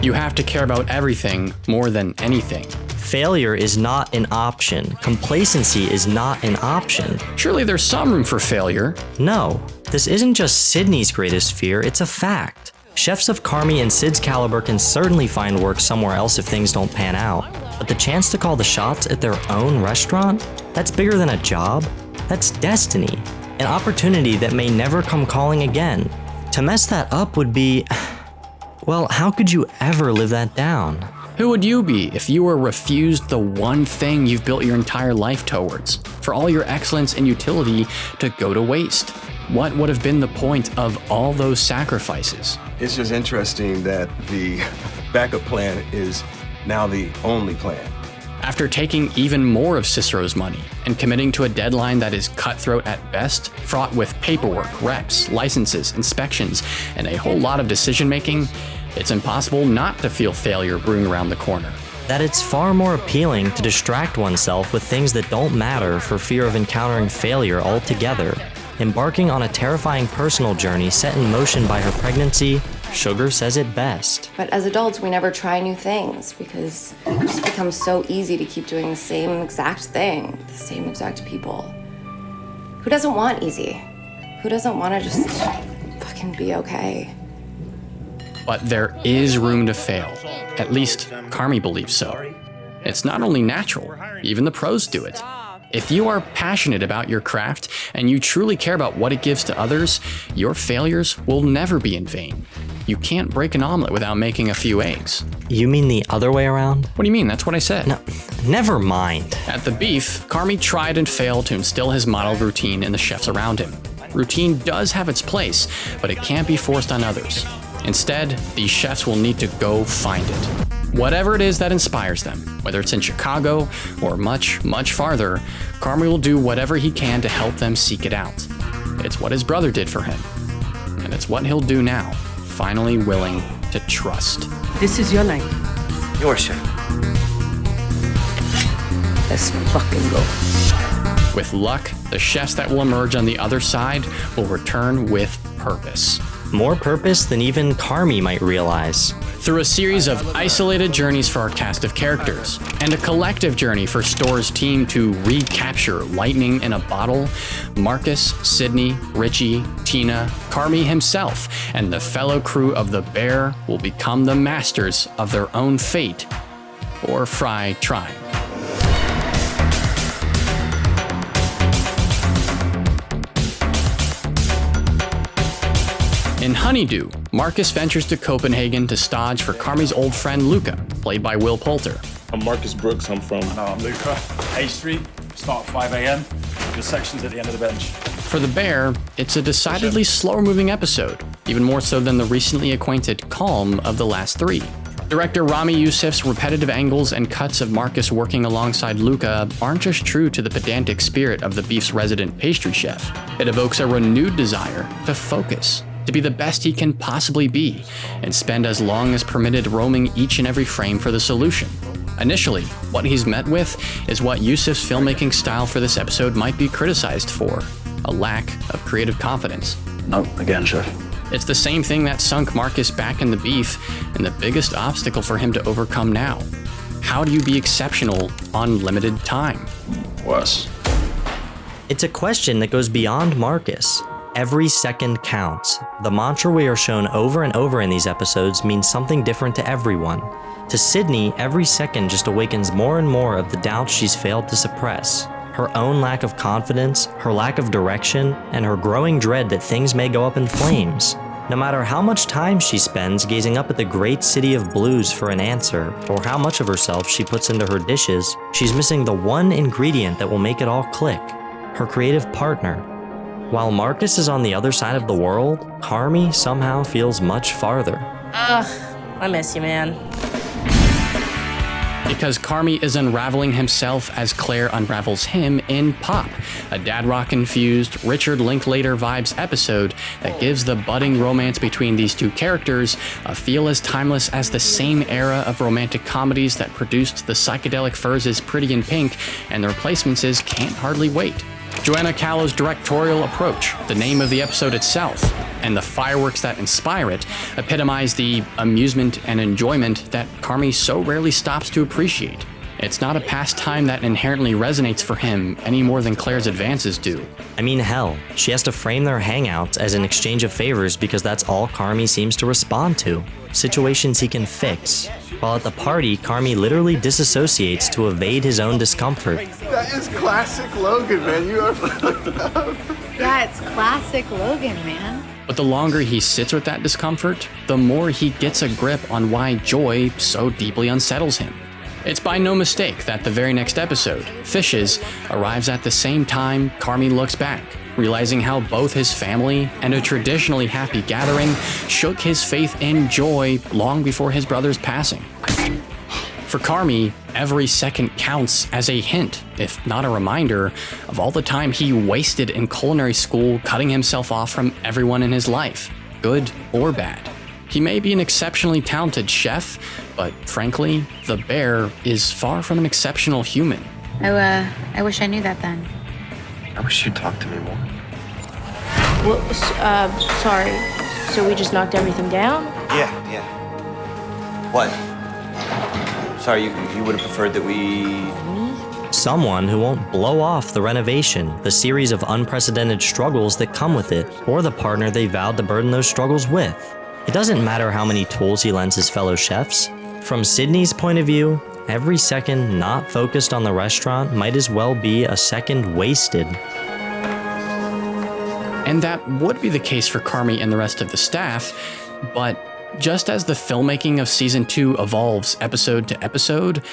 You have to care about everything more than anything. Failure is not an option. Complacency is not an option. Surely there's some room for failure. No, this isn't just Sydney's greatest fear, it's a fact. Chefs of Carmy and Sid's caliber can certainly find work somewhere else if things don't pan out. But the chance to call the shots at their own restaurant? That's bigger than a job. That's destiny. An opportunity that may never come calling again. To mess that up would be... Well, how could you ever live that down? Who would you be if you were refused the one thing you've built your entire life towards? For all your excellence and utility to go to waste? What would have been the point of all those sacrifices? It's just interesting that the backup plan is now the only plan. After taking even more of Cicero's money and committing to a deadline that is cutthroat at best, fraught with paperwork, reps, licenses, inspections, and a whole lot of decision-making, it's impossible not to feel failure brewing around the corner. That it's far more appealing to distract oneself with things that don't matter for fear of encountering failure altogether. Embarking on a terrifying personal journey set in motion by her pregnancy, Sugar says it best. But as adults, we never try new things because it just becomes so easy to keep doing the same exact thing, the same exact people. Who doesn't want easy? Who doesn't want to just fucking be okay? But there is room to fail. At least, Carmy believes so. It's not only natural, even the pros do it. If you are passionate about your craft and you truly care about what it gives to others, your failures will never be in vain. You can't break an omelet without making a few eggs. You mean the other way around? What do you mean? That's what I said. No, never mind. At the Beef, Carmy tried and failed to instill his model routine in the chefs around him. Routine does have its place, but it can't be forced on others. Instead, these chefs will need to go find it. Whatever it is that inspires them, whether it's in Chicago or much, much farther, Carmy will do whatever he can to help them seek it out. It's what his brother did for him, and it's what he'll do now, finally willing to trust. This is your night. Yours, Chef. Let's fucking go. With luck, the chefs that will emerge on the other side will return with purpose. More purpose than even Carmy might realize. Through a series of isolated journeys for our cast of characters, and a collective journey for Storr's team to recapture lightning in a bottle, Marcus, Sydney, Richie, Tina, Carmy himself, and the fellow crew of the Bear will become the masters of their own fate, or fry trying. In Honeydew, Marcus ventures to Copenhagen to stage for Carmy's old friend Luca, played by Will Poulter. I'm Marcus Brooks. I'm from Luca. A Street. Start at 5 a.m. The section's at the end of the bench. For the Bear, it's a decidedly slower-moving episode, even more so than the recently acquainted Calm of the last three. Director Rami Youssef's repetitive angles and cuts of Marcus working alongside Luca aren't just true to the pedantic spirit of the Beef's resident pastry chef. It evokes a renewed desire to focus, to be the best he can possibly be, and spend as long as permitted roaming each and every frame for the solution. Initially, what he's met with is what Youssef's filmmaking style for this episode might be criticized for: a lack of creative confidence. No, again, chef. It's the same thing that sunk Marcus back in the Beef, and the biggest obstacle for him to overcome now. How do you be exceptional on limited time? Worse. It's a question that goes beyond Marcus. Every second counts. The mantra we are shown over and over in these episodes means something different to everyone. To Sydney, every second just awakens more and more of the doubts she's failed to suppress. Her own lack of confidence, her lack of direction, and her growing dread that things may go up in flames. No matter how much time she spends gazing up at the great city of blues for an answer, or how much of herself she puts into her dishes, she's missing the one ingredient that will make it all click: her creative partner. While Marcus is on the other side of the world, Carmy somehow feels much farther. Ugh, I miss you, man. Because Carmy is unraveling himself as Claire unravels him in Pop, a dad rock-infused Richard Linklater vibes episode that gives the budding romance between these two characters a feel as timeless as the same era of romantic comedies that produced the psychedelic Furs' Pretty in Pink and the Replacements' Can't Hardly Wait. Joanna Calo's directorial approach, the name of the episode itself, and the fireworks that inspire it epitomize the amusement and enjoyment that Carmy so rarely stops to appreciate. It's not a pastime that inherently resonates for him any more than Claire's advances do. I mean, hell, she has to frame their hangouts as an exchange of favors because that's all Carmy seems to respond to. Situations he can fix. While at the party, Carmy literally disassociates to evade his own discomfort. That is classic Logan, man. You are fucked up. Yeah, it's classic Logan, man. But the longer he sits with that discomfort, the more he gets a grip on why joy so deeply unsettles him. It's by no mistake that the very next episode, Fishes, arrives at the same time Carmy looks back, realizing how both his family and a traditionally happy gathering shook his faith in joy long before his brother's passing. For Carmy, every second counts as a hint, if not a reminder, of all the time he wasted in culinary school cutting himself off from everyone in his life, good or bad. He may be an exceptionally talented chef, but frankly, the Bear is far from an exceptional human. I wish I knew that then. I wish you'd talk to me more. Well, sorry. So we just knocked everything down? Yeah. What? Sorry, you would have preferred that we... Someone who won't blow off the renovation, the series of unprecedented struggles that come with it, or the partner they vowed to burden those struggles with. It doesn't matter how many tools he lends his fellow chefs. From Sydney's point of view, every second not focused on the restaurant might as well be a second wasted. And that would be the case for Carmy and the rest of the staff, but just as the filmmaking of Season 2 evolves episode to episode,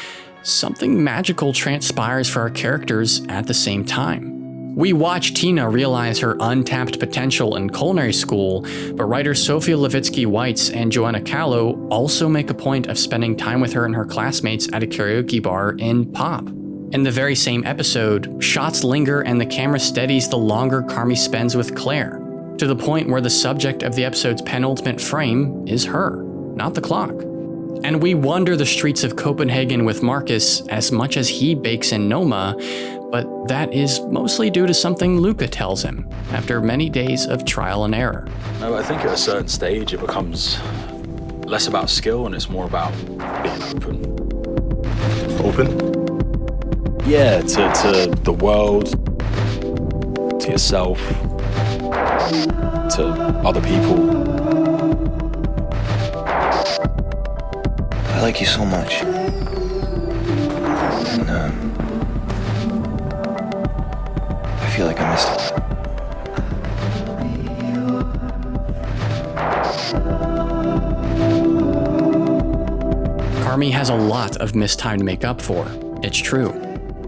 something magical transpires for our characters at the same time. We watch Tina realize her untapped potential in culinary school, but writers Sofia Levitsky-Weitz and Joanna Calo also make a point of spending time with her and her classmates at a karaoke bar in Pop. In the very same episode, shots linger and the camera steadies the longer Carmy spends with Claire, to the point where the subject of the episode's penultimate frame is her, not the clock. And we wander the streets of Copenhagen with Marcus as much as he bakes in Noma, but that is mostly due to something Luca tells him after many days of trial and error. No, I think at a certain stage it becomes less about skill and it's more about being open. Open? Yeah, to the world, to yourself, to other people. I like you so much. And, I feel like I missed a lot. Carmy has a lot of missed time to make up for, it's true.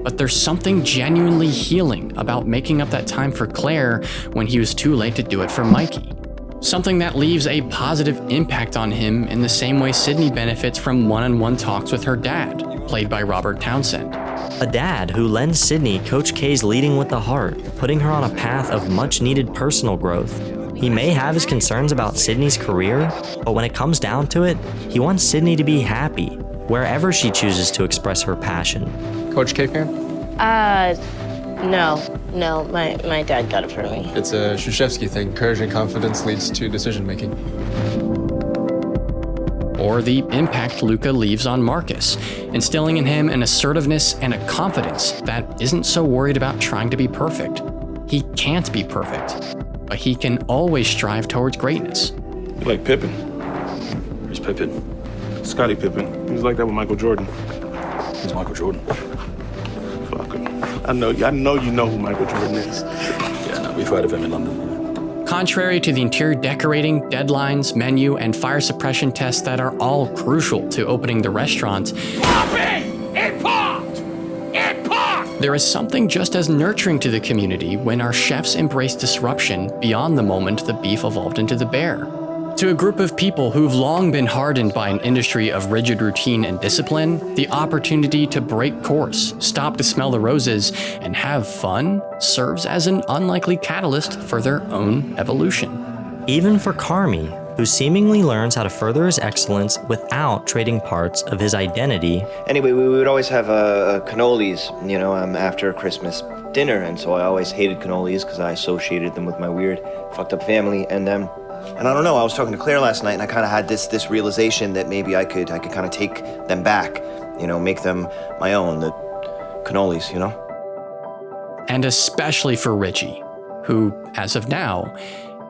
But there's something genuinely healing about making up that time for Claire when he was too late to do it for Mikey. Something that leaves a positive impact on him in the same way Sydney benefits from one-on-one talks with her dad, played by Robert Townsend. A dad who lends Sydney Coach K's leading with the heart, putting her on a path of much-needed personal growth. He may have his concerns about Sydney's career, but when it comes down to it, he wants Sydney to be happy, wherever she chooses to express her passion. Coach K fan? No, my dad got it for me. It's a Krzyzewski thing. Courage and confidence leads to decision-making. Or the impact Luca leaves on Marcus, instilling in him an assertiveness and a confidence that isn't so worried about trying to be perfect. He can't be perfect, but he can always strive towards greatness. You like Pippen? Where's Pippen? Scottie Pippen. He was like that with Michael Jordan. Who's Michael Jordan? Fuck him. I know you know who Michael Jordan is. Yeah, no, we've heard of him in London. Contrary to the interior decorating, deadlines, menu, and fire suppression tests that are all crucial to opening the restaurant, there is something just as nurturing to the community when our chefs embrace disruption beyond the moment the beef evolved into the bear. To a group of people who've long been hardened by an industry of rigid routine and discipline, the opportunity to break course, stop to smell the roses, and have fun serves as an unlikely catalyst for their own evolution. Even for Carmy, who seemingly learns how to further his excellence without trading parts of his identity. Anyway, we would always have cannolis, after Christmas dinner, and so I always hated cannolis because I associated them with my weird, fucked up family, and I don't know, I was talking to Claire last night and I kind of had this realization that maybe I could kind of take them back, make them my own, the cannolis, And especially for Richie, who, as of now,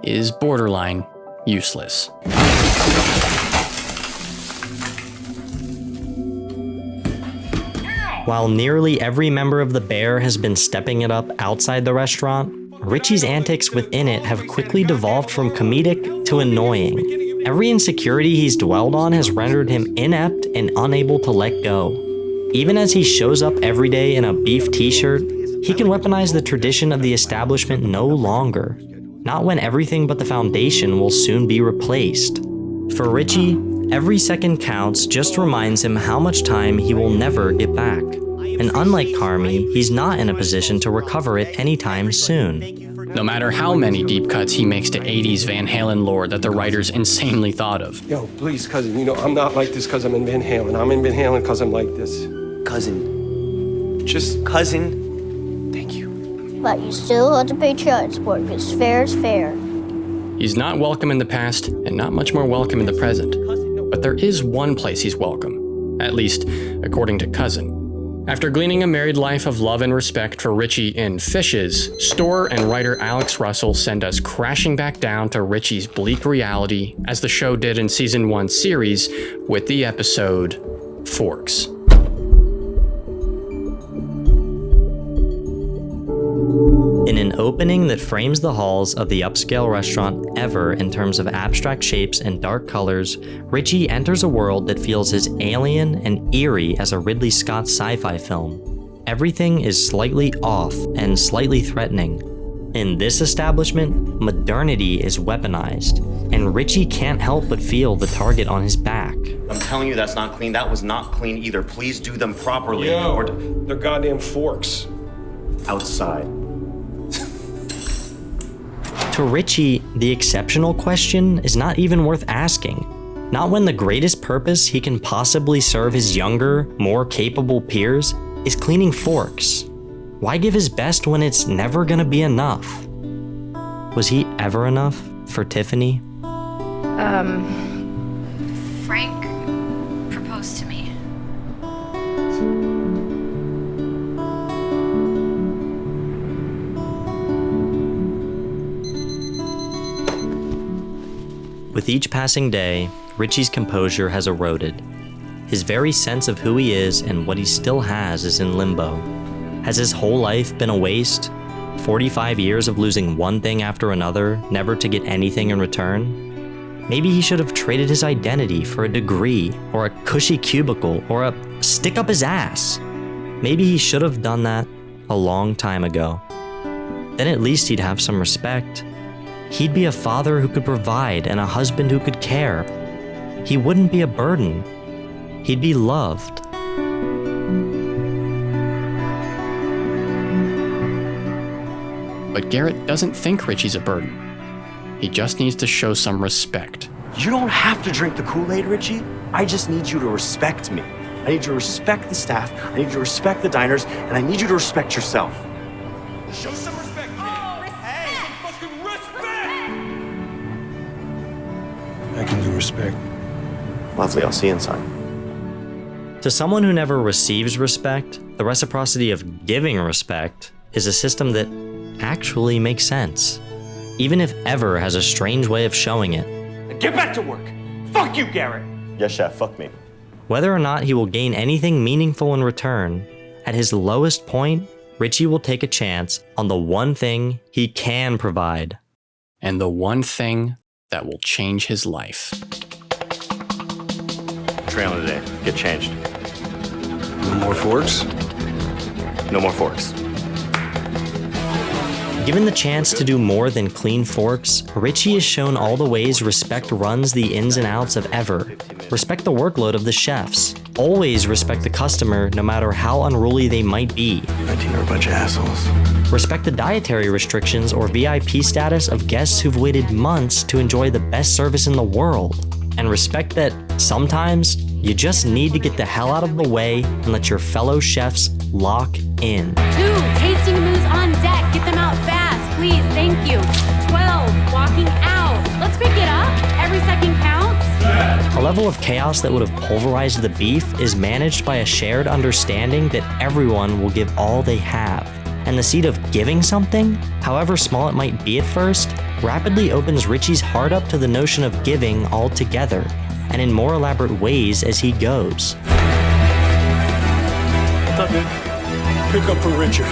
is borderline useless. While nearly every member of the Bear has been stepping it up outside the restaurant, Richie's antics within it have quickly devolved from comedic to annoying. Every insecurity he's dwelled on has rendered him inept and unable to let go. Even as he shows up every day in a beef t-shirt, he can weaponize the tradition of the establishment no longer. Not when everything but the foundation will soon be replaced. For Richie, every second counts just reminds him how much time he will never get back. And unlike Carmy, he's not in a position to recover it anytime soon. No matter how many deep cuts he makes to 80s Van Halen lore that the writers insanely thought of. Yo, please, cousin, I'm not like this because I'm in Van Halen. I'm in Van Halen because I'm like this. Cousin. Just cousin. But you still have to pay child support because fair is fair. He's not welcome in the past and not much more welcome in the present. But there is one place he's welcome, at least according to Cousin. After gleaning a married life of love and respect for Richie in Fishes, store and writer Alex Russell send us crashing back down to Richie's bleak reality as the show did in Season 1 series with the episode Forks. In an opening that frames the halls of the upscale restaurant ever in terms of abstract shapes and dark colors, Richie enters a world that feels as alien and eerie as a Ridley Scott sci-fi film. Everything is slightly off and slightly threatening. In this establishment, modernity is weaponized, and Richie can't help but feel the target on his back. I'm telling you that's not clean. That was not clean either. Please do them properly. Yo, they're goddamn forks. Outside. To Richie, the exceptional question is not even worth asking. Not when the greatest purpose he can possibly serve his younger, more capable peers is cleaning forks. Why give his best when it's never gonna be enough? Was he ever enough for Tiffany? Frank proposed to me. With each passing day, Richie's composure has eroded. His very sense of who he is and what he still has is in limbo. Has his whole life been a waste? 45 years of losing one thing after another, never to get anything in return? Maybe he should have traded his identity for a degree, or a cushy cubicle, or a stick up his ass. Maybe he should have done that a long time ago. Then at least he'd have some respect. He'd be a father who could provide and a husband who could care. He wouldn't be a burden. He'd be loved. But Garrett doesn't think Richie's a burden. He just needs to show some respect. You don't have to drink the Kool-Aid, Richie. I just need you to respect me. I need you to respect the staff, I need you to respect the diners, and I need you to respect yourself. Show some respect, kid. Hey, some fucking respect! I can do respect. Lovely, I'll see you inside. To someone who never receives respect, the reciprocity of giving respect is a system that actually makes sense, even if Ever has a strange way of showing it. Get back to work! Fuck you, Garrett! Yes, chef, fuck me. Whether or not he will gain anything meaningful in return, at his lowest point, Richie will take a chance on the one thing he can provide. And the one thing that will change his life. Trailer today. Get changed. No more forks? No more forks. Given the chance to do more than clean forks, Richie is shown all the ways respect runs the ins and outs of Ever. Respect the workload of the chefs. Always respect the customer, no matter how unruly they might be. My team are a bunch of assholes. Respect the dietary restrictions or VIP status of guests who've waited months to enjoy the best service in the world. And respect that sometimes you just need to get the hell out of the way and let your fellow chefs lock in. 2 tasting moves on deck. Get them out fast, please. Thank you. 12 walking out. Let's pick it up. Every second counts. A level of chaos that would have pulverized the beef is managed by a shared understanding that everyone will give all they have. And the seed of giving something, however small it might be at first, rapidly opens Richie's heart up to the notion of giving altogether, and in more elaborate ways as he goes. What's up, dude? Pick up for Richard.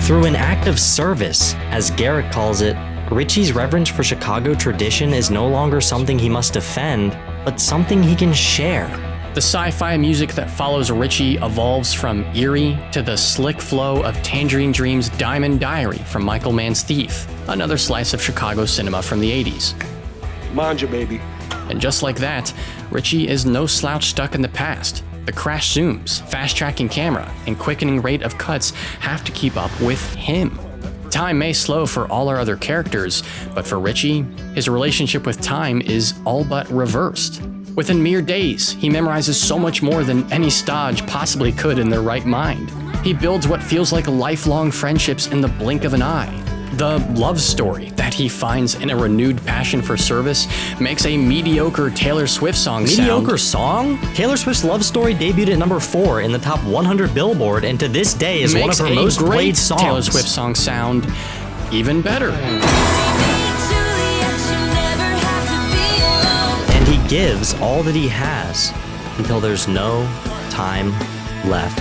Through an act of service, as Garrett calls it, Richie's reverence for Chicago tradition is no longer something he must defend, but something he can share. The sci-fi music that follows Richie evolves from eerie to the slick flow of Tangerine Dream's Diamond Diary from Michael Mann's Thief, another slice of Chicago cinema from the 80s. Manja, baby. And just like that, Richie is no slouch stuck in the past. The crash zooms, fast-tracking camera, and quickening rate of cuts have to keep up with him. Time may slow for all our other characters, but for Richie, his relationship with time is all but reversed. Within mere days, he memorizes so much more than any stodge possibly could in their right mind. He builds what feels like lifelong friendships in the blink of an eye. The love story that he finds in a renewed passion for service makes a mediocre Taylor Swift song sound. Mediocre song? Taylor Swift's love story debuted at number 4 in the top 100 Billboard, and to this day is one of her most played songs. Taylor Swift song sound even better. And he gives all that he has until there's no time left.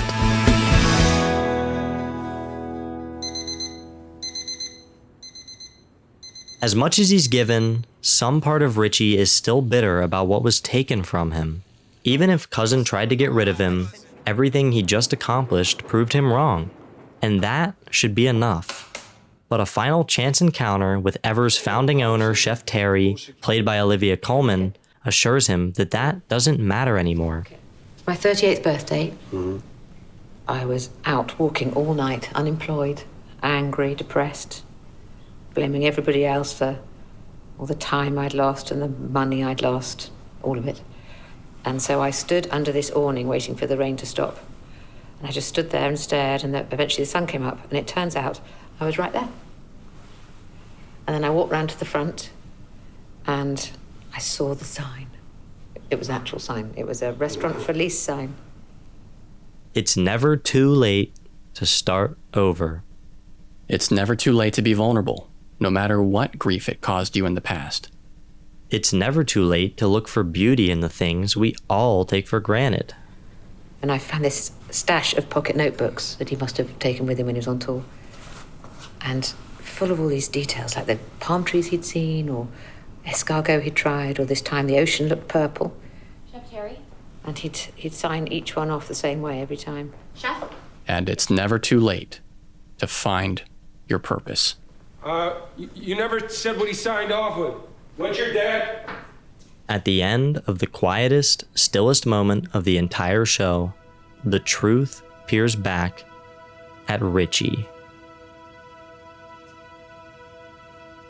As much as he's given, some part of Richie is still bitter about what was taken from him. Even if Cousin tried to get rid of him, everything he just accomplished proved him wrong. And that should be enough. But a final chance encounter with Ever's founding owner, Chef Terry, played by Olivia Colman, assures him that that doesn't matter anymore. My 38th birthday. I was out walking all night, unemployed, angry, depressed, blaming everybody else for all the time I'd lost and the money I'd lost, all of it. And so I stood under this awning waiting for the rain to stop. And I just stood there and stared, and eventually the sun came up, and it turns out I was right there. And then I walked round to the front, and I saw the sign. It was an actual sign. It was a restaurant for lease sign. It's never too late to start over. It's never too late to be vulnerable, no matter what grief it caused you in the past. It's never too late to look for beauty in the things we all take for granted. And I found this stash of pocket notebooks that he must have taken with him when he was on tour. And full of all these details, like the palm trees he'd seen, or escargot he'd tried, or this time the ocean looked purple. Chef Terry? And he'd sign each one off the same way every time. Chef? And it's never too late to find your purpose. You never said what he signed off with. What's your dad? At the end of the quietest, stillest moment of the entire show, the truth peers back at Richie.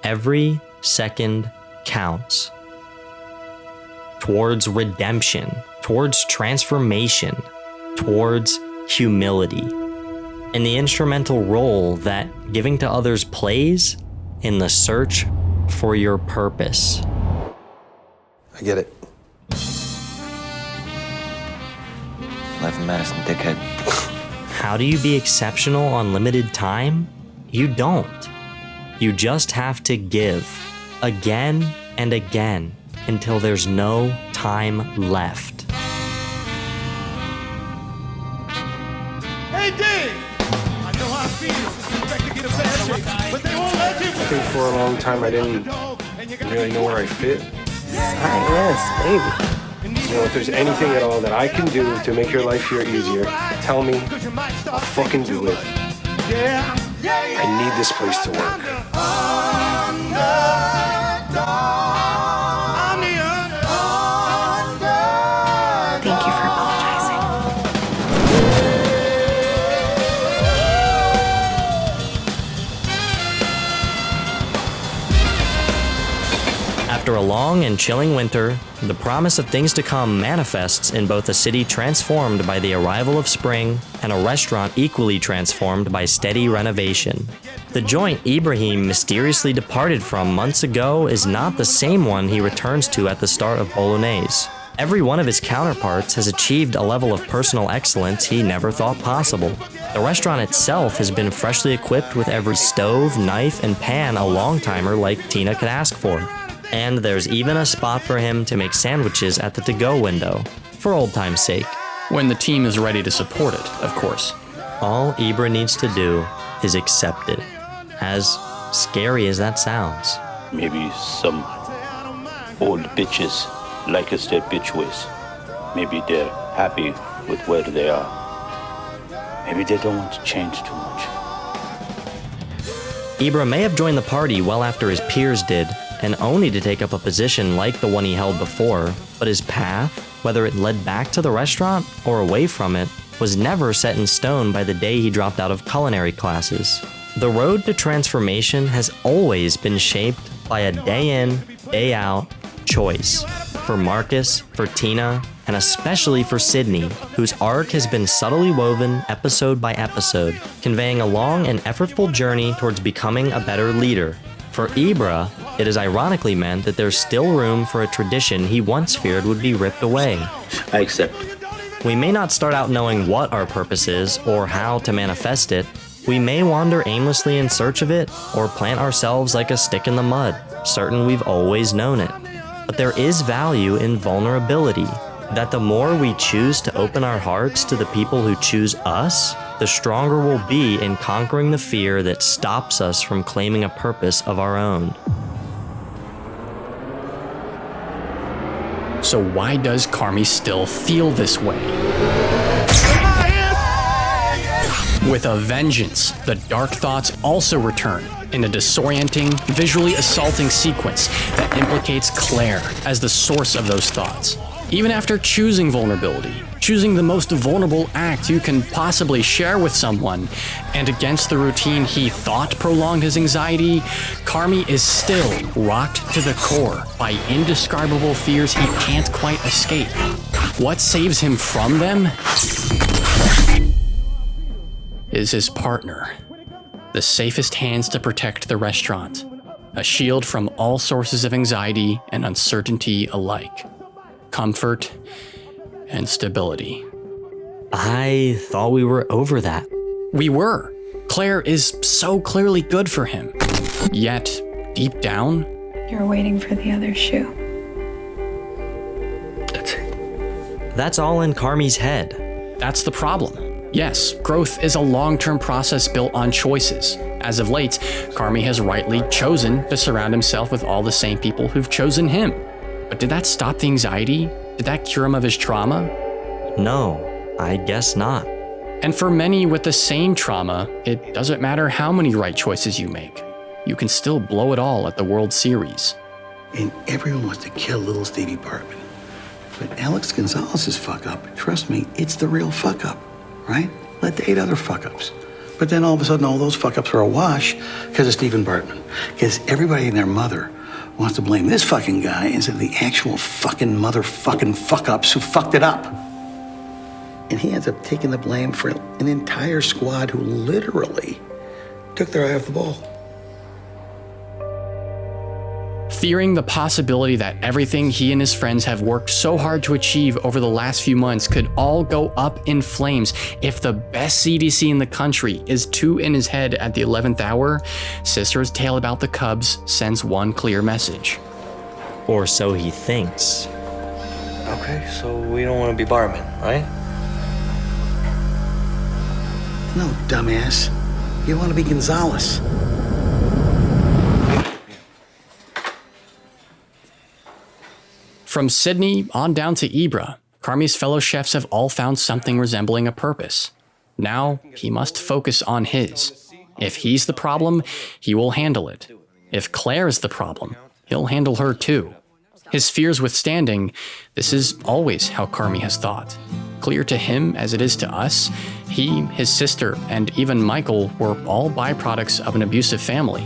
Every second counts. Towards redemption, towards transformation, towards humility, and the instrumental role that giving to others plays in the search for your purpose. I get it. Life in Madison, dickhead. How do you be exceptional on limited time? You don't. You just have to give again and again until there's no time left. Hey, Dave! I know how it feels to expect to get a bad shape, but they won't let you. I think for a long time I didn't really know where I fit. Yes, baby. You know, if there's anything at all that I can do to make your life here easier, tell me. I'll fucking do it. I need this place to work. Thank you for apologizing. After a long and chilling winter, the promise of things to come manifests in both a city transformed by the arrival of spring and a restaurant equally transformed by steady renovation. The joint Ibrahim mysteriously departed from months ago is not the same one he returns to at the start of Bolognese. Every one of his counterparts has achieved a level of personal excellence he never thought possible. The restaurant itself has been freshly equipped with every stove, knife, and pan a long-timer like Tina could ask for. And there's even a spot for him to make sandwiches at the to-go window, for old time's sake. When the team is ready to support it, of course. All Ibra needs to do is accept it, as scary as that sounds. Maybe some old bitches like us their bitch ways. Maybe they're happy with where they are. Maybe they don't want to change too much. Ibra may have joined the party well after his peers did, and only to take up a position like the one he held before, but his path, whether it led back to the restaurant or away from it, was never set in stone by the day he dropped out of culinary classes. The road to transformation has always been shaped by a day in, day out choice. For Marcus, for Tina, and especially for Sydney, whose arc has been subtly woven episode by episode, conveying a long and effortful journey towards becoming a better leader. For Ibra, it has ironically meant that there's still room for a tradition he once feared would be ripped away. I accept. We may not start out knowing what our purpose is or how to manifest it. We may wander aimlessly in search of it or plant ourselves like a stick in the mud, certain we've always known it. But there is value in vulnerability, that the more we choose to open our hearts to the people who choose us, the stronger we'll be in conquering the fear that stops us from claiming a purpose of our own. So why does Carmy still feel this way? With a vengeance, the dark thoughts also return in a disorienting, visually assaulting sequence that implicates Claire as the source of those thoughts. Even after choosing vulnerability, choosing the most vulnerable act you can possibly share with someone, and against the routine he thought prolonged his anxiety, Carmy is still rocked to the core by indescribable fears he can't quite escape. What saves him from them? is his partner. The safest hands to protect the restaurant. A shield from all sources of anxiety and uncertainty alike. Comfort and stability. I thought we were over that. We were. Claire is so clearly good for him. Yet, deep down, You're waiting for the other shoe. That's all in Carmy's head. That's the problem. Yes, growth is a long-term process built on choices. As of late, Carmy has rightly chosen to surround himself with all the same people who've chosen him. But did that stop the anxiety? Did that cure him of his trauma? No, I guess not. And for many with the same trauma, it doesn't matter how many right choices you make. You can still blow it all at the World Series. And everyone wants to kill little Stevie Bartman. But Alex Gonzalez's fuck up, trust me, it's the real fuck up, right? Let the 8 other fuck ups. But then all of a sudden, all those fuck ups are a wash because of Stephen Bartman. Because everybody and their mother wants to blame this fucking guy instead of the actual fucking motherfucking fuck ups who fucked it up. And he ends up taking the blame for an entire squad who literally took their eye off the ball. Fearing the possibility that everything he and his friends have worked so hard to achieve over the last few months could all go up in flames if the best CDC in the country is too in his head at the 11th hour, Sister's tale about the Cubs sends one clear message. Or so he thinks. Okay, so we don't want to be barman, right? No, dumbass. You want to be Gonzalez. From Sydney on down to Ibra, Carmy's fellow chefs have all found something resembling a purpose. Now, he must focus on his. If he's the problem, he will handle it. If Claire's the problem, he'll handle her too. His fears withstanding, this is always how Carmy has thought. Clear to him as it is to us, he, his sister, and even Michael were all byproducts of an abusive family.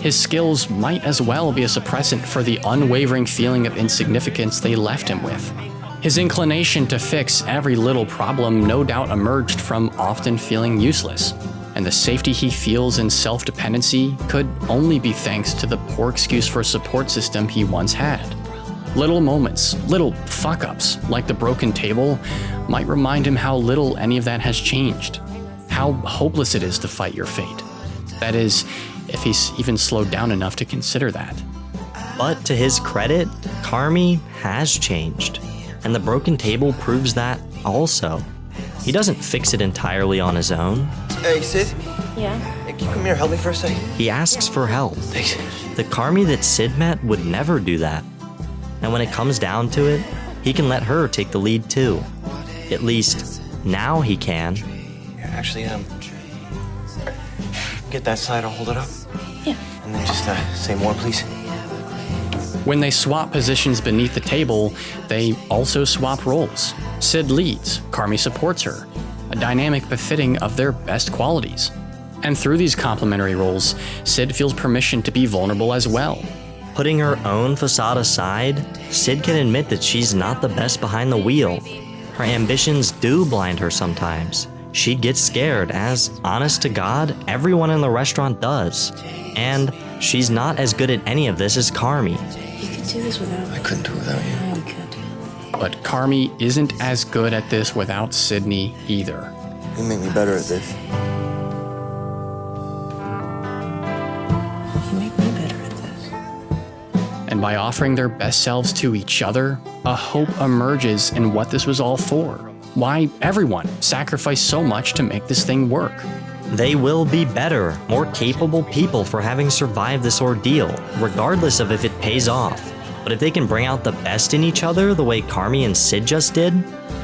His skills might as well be a suppressant for the unwavering feeling of insignificance they left him with. His inclination to fix every little problem no doubt emerged from often feeling useless, and the safety he feels in self-dependency could only be thanks to the poor excuse for a support system he once had. Little moments, little fuck-ups, like the broken table, might remind him how little any of that has changed, how hopeless it is to fight your fate. That is, if he's even slowed down enough to consider that. But to his credit, Carmy has changed, and the broken table proves that also. He doesn't fix it entirely on his own. Hey, Sid. Yeah? Hey, can you come here, help me for a second? He asks for help. Thanks. The Carmy that Sid met would never do that. And when it comes down to it, he can let her take the lead too. At least, now he can. Actually, get that side, I'll hold it up. Yeah. And then just say more, please. When they swap positions beneath the table, they also swap roles. Sid leads, Carmy supports her, a dynamic befitting of their best qualities. And through these complementary roles, Sid feels permission to be vulnerable as well. Putting her own facade aside, Sid can admit that she's not the best behind the wheel. Her ambitions do blind her sometimes. She gets scared, as, honest to God, everyone in the restaurant does. And she's not as good at any of this as Carmy. You could do this without me. I couldn't do it without you. Yeah, we could. But Carmy isn't as good at this without Sydney either. You make me better at this. You make me better at this. And by offering their best selves to each other, a hope emerges in what this was all for. Why everyone sacrificed so much to make this thing work. They will be better, more capable people for having survived this ordeal, regardless of if it pays off. But if they can bring out the best in each other the way Carmy and Sid just did,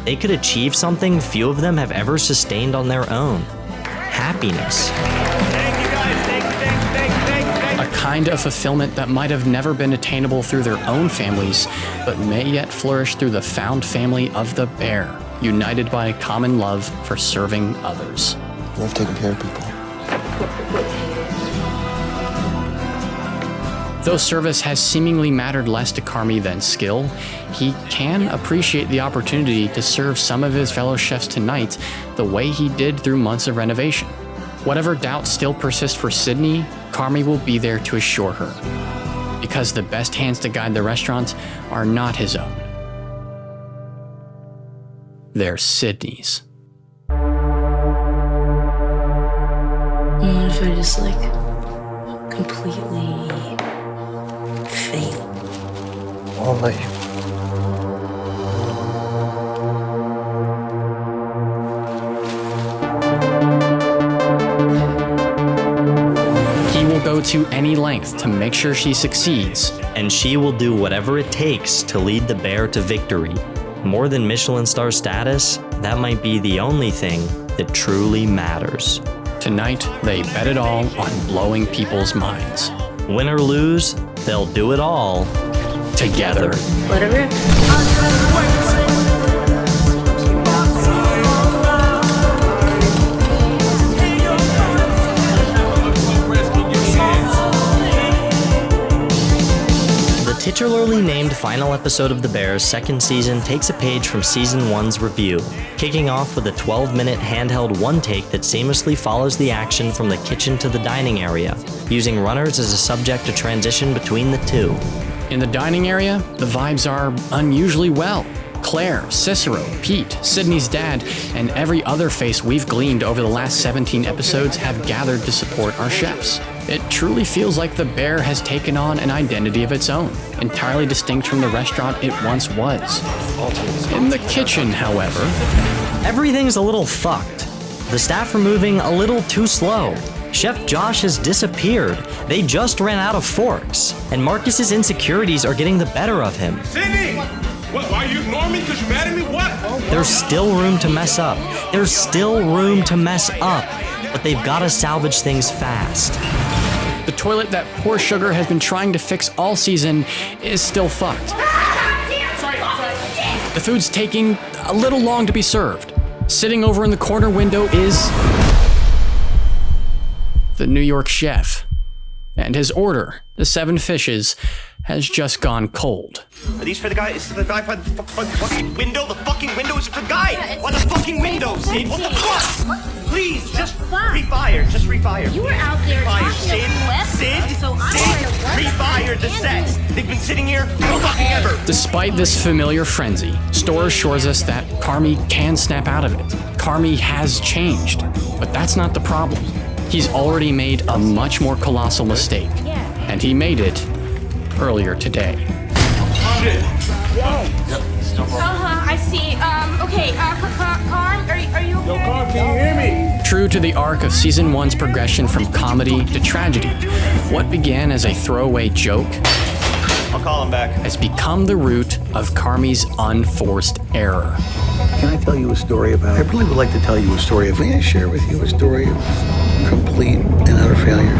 they could achieve something few of them have ever sustained on their own. Happiness. Thank you guys. Thank you. A kind of fulfillment that might have never been attainable through their own families, but may yet flourish through the found family of the bear, united by a common love for serving others. I love taking care of people. Though service has seemingly mattered less to Carmy than skill, he can appreciate the opportunity to serve some of his fellow chefs tonight the way he did through months of renovation. Whatever doubts still persist for Sydney, Carmy will be there to assure her. Because the best hands to guide the restaurant are not his own. They're Sydney's. What if I just, completely fail? I'll let you. He will go to any length to make sure she succeeds. And she will do whatever it takes to lead the bear to victory. More than Michelin star status, that might be the only thing that truly matters. Tonight, they bet it all on blowing people's minds. Win or lose, they'll do it all together. Let it rip. The titularly named final episode of The Bear's second season takes a page from season 1's review, kicking off with a 12-minute handheld one-take that seamlessly follows the action from the kitchen to the dining area, using runners as a subject to transition between the two. In the dining area, the vibes are unusually well. Claire, Cicero, Pete, Sydney's dad, and every other face we've gleaned over the last 17 episodes have gathered to support our chefs. It truly feels like the bear has taken on an identity of its own, entirely distinct from the restaurant it once was. In the kitchen, however, everything's a little fucked. The staff are moving a little too slow. Chef Josh has disappeared. They just ran out of forks. And Marcus's insecurities are getting the better of him. Sydney! What, why are you ignoring me? Because you're mad at me? What? There's still room to mess up. There's still room to mess up. But they've got to salvage things fast. The toilet that poor Sugar has been trying to fix all season is still fucked. The food's taking a little long to be served. Sitting over in the corner window is the New York chef. And his order, the 7 fishes, has just gone cold. Are these for the guy? Is the guy by the fucking window? The fucking window is for the guy! On the fucking window, Sid! What the fuck? Please, just refire. Just refire. You were out there Refire, talking Sid. so I'm Sid, trying to work. refire the sets. They've been sitting here all fucking ever. Despite this familiar frenzy, Storr assures us that Carmy can snap out of it. Carmy has changed, but that's not the problem. He's already made a much more colossal mistake, and he made it earlier today. I see. Okay, Carm, are you okay? Yo, Carm, can you hear me? True to the arc of season 1's progression from comedy to tragedy, what began as a throwaway joke I'll call him back. has become the root of Carmy's unforced error. Can I tell you a story about? I really would like to tell you a story. May I share with you a story of complete and utter failure?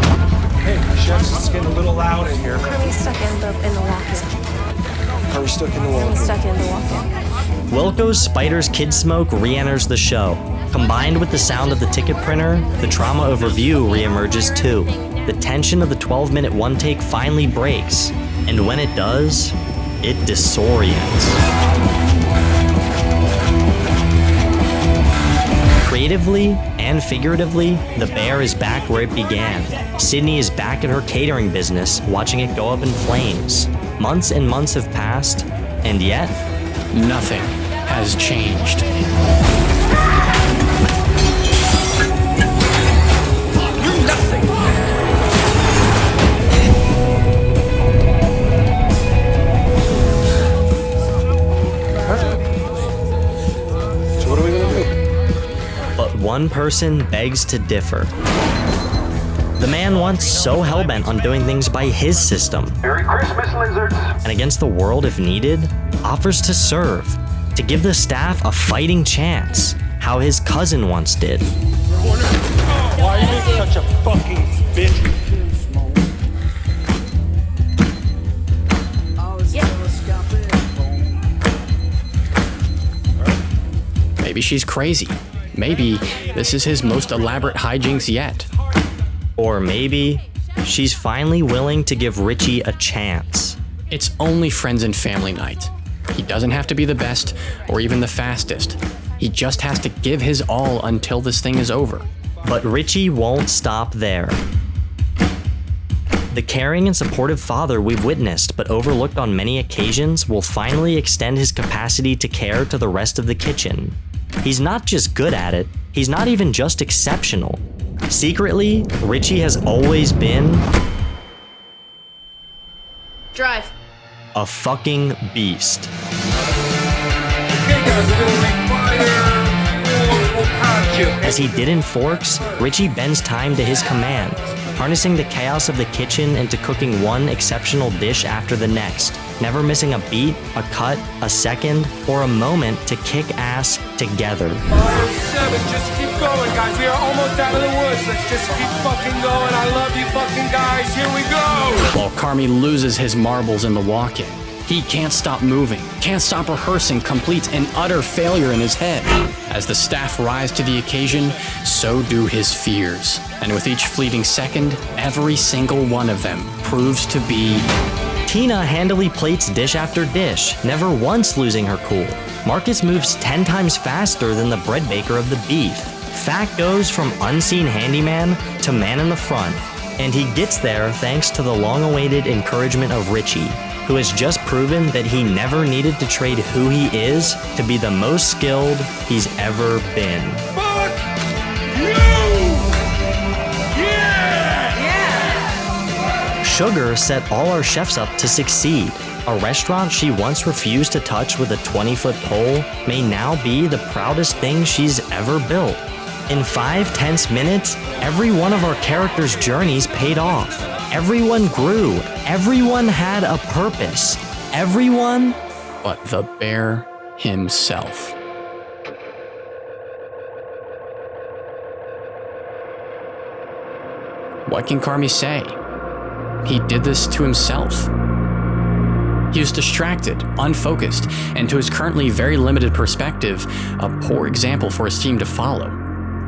Hey, chefs, it's getting a little loud in here. Carmy's stuck in the walk-in. Carmy's stuck in the walk-in. Stuck in the walk-in. Wilco's Spider's Kid Smoke re-enters the show. Combined with the sound of the ticket printer, the trauma of review re-emerges too. The tension of the 12-minute one-take finally breaks, and when it does, it disorients. Creatively and figuratively, the bear is back where it began. Sydney is back at her catering business, watching it go up in flames. Months and months have passed, and yet, nothing has changed. You're nothing. So what are we gonna do? but one person begs to differ. The man once so hellbent on doing things by his system, Merry Christmas, lizards. and against the world if needed, offers to serve, to give the staff a fighting chance, how his cousin once did. Why are you being such a fucking bitch? Maybe she's crazy. Maybe this is his most elaborate hijinks yet. Or maybe She's finally willing to give Richie a chance. It's only friends and family night. He doesn't have to be the best or even the fastest. He just has to give his all until this thing is over. But Richie won't stop there. The caring and supportive father we've witnessed but overlooked on many occasions will finally extend his capacity to care to the rest of the kitchen. He's not just good at it, he's not even just exceptional. Secretly, Richie has always been Drive. a fucking beast. As he did in Forks, Richie bends time to his command, harnessing the chaos of the kitchen into cooking one exceptional dish after the next, never missing a beat, a cut, a second, or a moment to kick ass together. 7, just keep going, guys. We are almost out of the woods. Let's just keep fucking going. I love you fucking guys. Here we go. While Carmy loses his marbles in the walk-in, he can't stop moving, can't stop rehearsing, completes an utter failure in his head. As the staff rise to the occasion, so do his fears. And with each fleeting second, every single one of them proves to be... Tina handily plates dish after dish, never once losing her cool. Marcus moves 10 times faster than the bread baker of the beef. Fact goes from unseen handyman to man in the front, and he gets there thanks to the long-awaited encouragement of Richie, who has just proven that he never needed to trade who he is to be the most skilled he's ever been. Fuck you! Yeah! Sugar set all our chefs up to succeed. A restaurant she once refused to touch with a 20-foot pole may now be the proudest thing she's ever built. In 5 tense minutes, every one of our characters' journeys paid off. Everyone grew. Everyone had a purpose. Everyone but the bear himself. What can Carmy say? He did this to himself. He was distracted, unfocused, and to his currently very limited perspective, a poor example for his team to follow.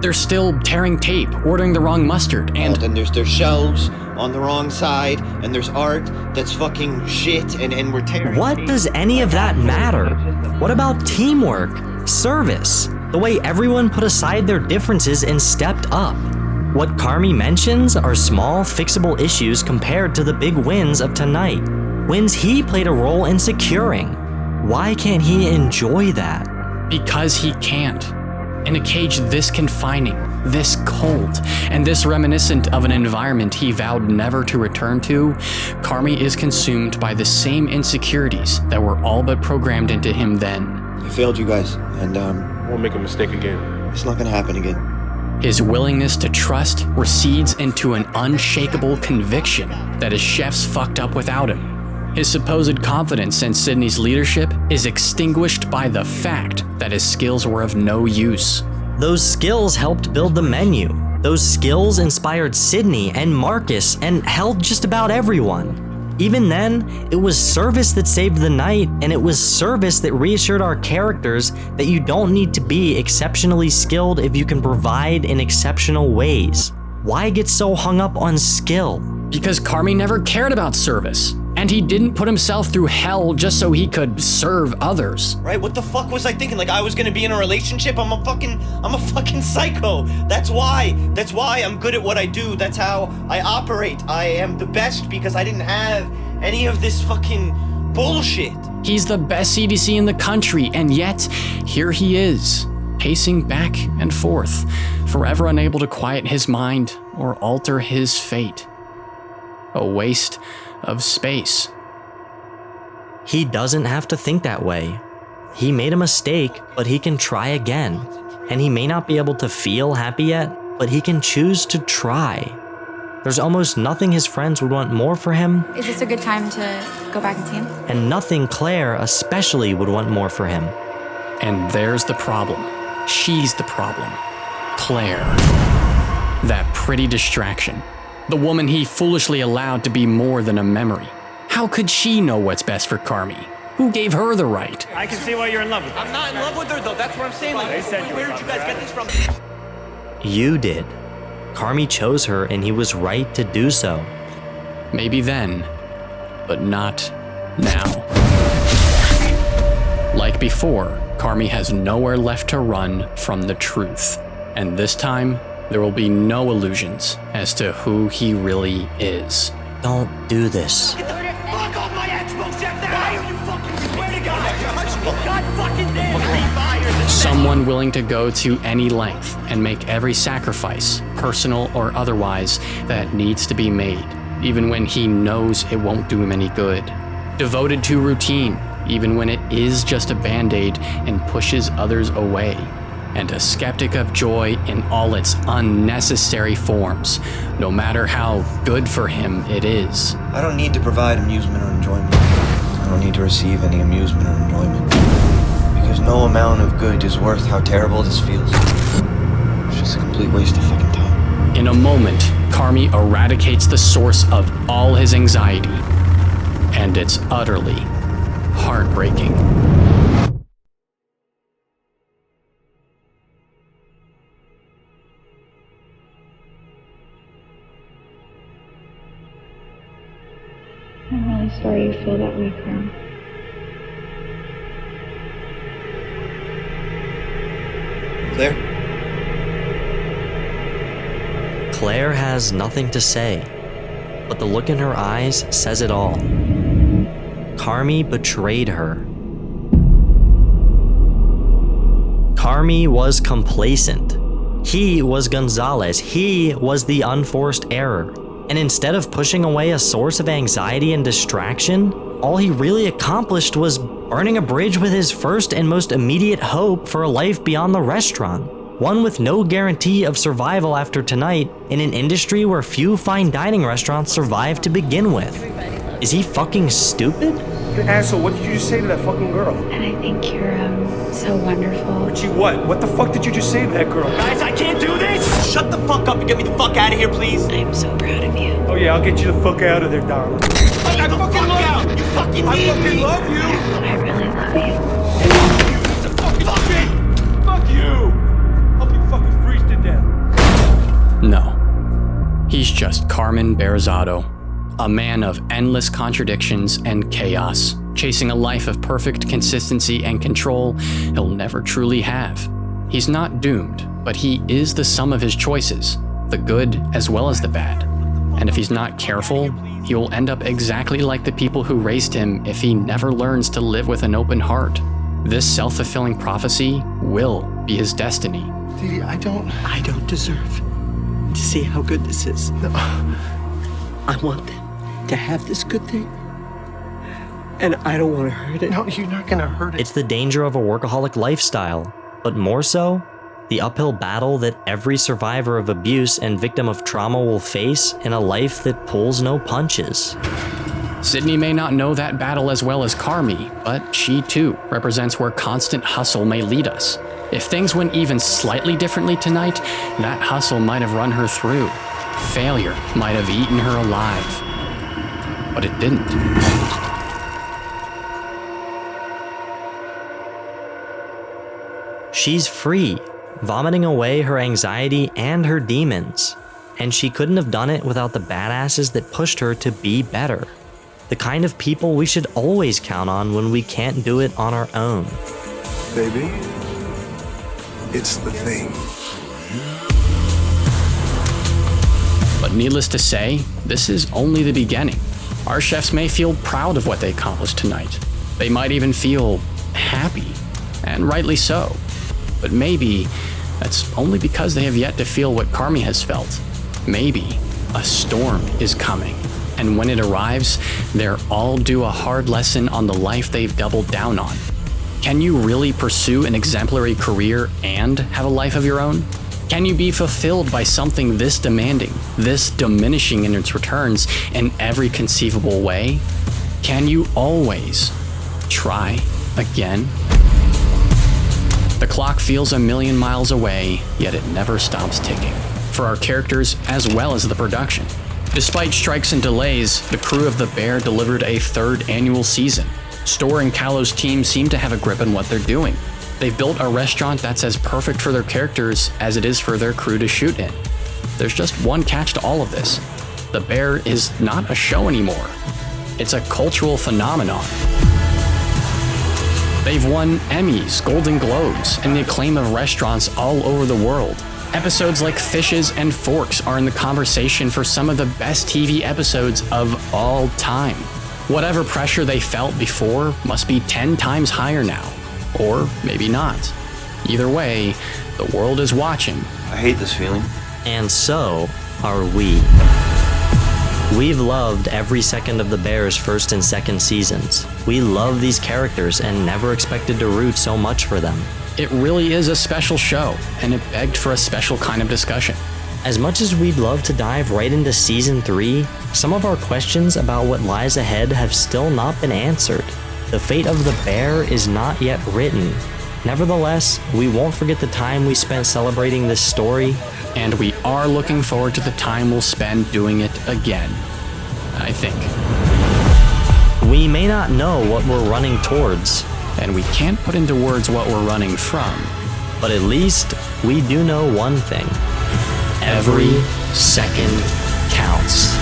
They're still tearing tape, ordering the wrong mustard, and then there's shelves on the wrong side, and there's art that's fucking shit, and we're tearing. What does any of that matter? What about teamwork, service, the way everyone put aside their differences and stepped up? What Carmy mentions are small, fixable issues compared to the big wins of tonight. Wins he played a role in securing. Why can't he enjoy that? Because he can't. In a cage this confining, this cold, and this reminiscent of an environment he vowed never to return to, Carmy is consumed by the same insecurities that were all but programmed into him then. I failed you guys, and won't make a mistake again. It's not gonna happen again. His willingness to trust recedes into an unshakable conviction that his chefs fucked up without him. His supposed confidence in Sydney's leadership is extinguished by the fact that his skills were of no use. Those skills helped build the menu. Those skills inspired Sydney and Marcus and held just about everyone. Even then, it was service that saved the night, and it was service that reassured our characters that you don't need to be exceptionally skilled if you can provide in exceptional ways. Why get so hung up on skill? Because Carmy never cared about service. And he didn't put himself through hell just so he could serve others. Right? What the fuck was I thinking? Like I was gonna be in a relationship? I'm a fucking psycho. That's why I'm good at what I do. That's how I operate. I am the best because I didn't have any of this fucking bullshit. He's the best CDC in the country, and yet here he is, pacing back and forth, forever unable to quiet his mind or alter his fate. A waste of space. He doesn't have to think that way. He made a mistake, but he can try again. And he may not be able to feel happy yet, but he can choose to try. There's almost nothing his friends would want more for him. Is this a good time to go back and see him? And nothing Claire especially would want more for him. And there's the problem. She's the problem. Claire. That pretty distraction. The woman he foolishly allowed to be more than a memory. How could she know what's best for Carmy? Who gave her the right? I can see why you're in love with her. I'm not in love with her though. That's what I'm saying. Like, where did you guys get this from? You did. Carmy chose her and he was right to do so. Maybe then, but not now. Like before, Carmy has nowhere left to run from the truth. And this time, there will be no illusions as to who he really is. Don't do this. Fuck off my Xbox, Jeff! Why are you fucking swear to God? God fucking damn! Someone willing to go to any length and make every sacrifice, personal or otherwise, that needs to be made, even when he knows it won't do him any good. Devoted to routine, even when it is just a band-aid and pushes others away. And a skeptic of joy in all its unnecessary forms, no matter how good for him it is. I don't need to provide amusement or enjoyment. I don't need to receive any amusement or enjoyment. Because no amount of good is worth how terrible this feels. It's just a complete waste of fucking time. In a moment, Carmy eradicates the source of all his anxiety. And it's utterly heartbreaking. I'm really sorry you feel that way, Carm. Claire? Claire has nothing to say, but the look in her eyes says it all. Carmy betrayed her. Carmy was complacent. He was Gonzalez. He was the unforced error. And instead of pushing away a source of anxiety and distraction, all he really accomplished was burning a bridge with his first and most immediate hope for a life beyond the restaurant. One with no guarantee of survival after tonight in an industry where few fine dining restaurants survive to begin with. Is he fucking stupid? You asshole, what did you just say to that fucking girl? And I think you're so wonderful. Richie, what? What the fuck did you just say to that girl? Guys, I can't do this! Shut the fuck up and get me the fuck out of here, please! I'm so proud of you. Oh yeah, I'll get you the fuck out of there, darling. I fucking love you! You fucking I need fucking me! love you! I really love you. Fuck me! Fuck you! Hope you fucking freeze to death. No. He's just Carmen Berzatto, a man of endless contradictions and chaos, chasing a life of perfect consistency and control he'll never truly have. He's not doomed, but he is the sum of his choices, the good as well as the bad. And if he's not careful, he will end up exactly like the people who raised him if he never learns to live with an open heart. This self-fulfilling prophecy will be his destiny. Didi, I don't deserve to see how good this is. No. I want them to have this good thing. And I don't want to hurt it. No, you're not going to hurt it. It's the danger of a workaholic lifestyle, but more so, the uphill battle that every survivor of abuse and victim of trauma will face in a life that pulls no punches. Sydney may not know that battle as well as Carmy, but she too represents where constant hustle may lead us. If things went even slightly differently tonight, that hustle might have run her through. Failure might have eaten her alive. But it didn't. She's free, vomiting away her anxiety and her demons. And she couldn't have done it without the badasses that pushed her to be better. The kind of people we should always count on when we can't do it on our own. Baby, it's the thing. But needless to say, this is only the beginning. Our chefs may feel proud of what they accomplished tonight. They might even feel happy, and rightly so. But maybe that's only because they have yet to feel what Carmy has felt. Maybe a storm is coming, and when it arrives, they're all due a hard lesson on the life they've doubled down on. Can you really pursue an exemplary career and have a life of your own? Can you be fulfilled by something this demanding, this diminishing in its returns in every conceivable way? Can you always try again? The clock feels 1,000,000 miles away, yet it never stops ticking, for our characters as well as the production. Despite strikes and delays, the crew of The Bear delivered a 3rd annual season. Storr and Calo's team seem to have a grip on what they're doing. They've built a restaurant that's as perfect for their characters as it is for their crew to shoot in. There's just one catch to all of this. The Bear is not a show anymore. It's a cultural phenomenon. They've won Emmys, Golden Globes, and the acclaim of restaurants all over the world. Episodes like Fishes and Forks are in the conversation for some of the best TV episodes of all time. Whatever pressure they felt before must be 10 times higher now. Or maybe not. Either way, the world is watching. I hate this feeling. And so are we. We've loved every second of The Bear's first and second seasons. We love these characters and never expected to root so much for them. It really is a special show, and it begged for a special kind of discussion. As much as we'd love to dive right into Season 3, some of our questions about what lies ahead have still not been answered. The fate of The Bear is not yet written. Nevertheless, we won't forget the time we spent celebrating this story, and we are looking forward to the time we'll spend doing it again, I think. We may not know what we're running towards, and we can't put into words what we're running from, but at least we do know one thing. Every second counts.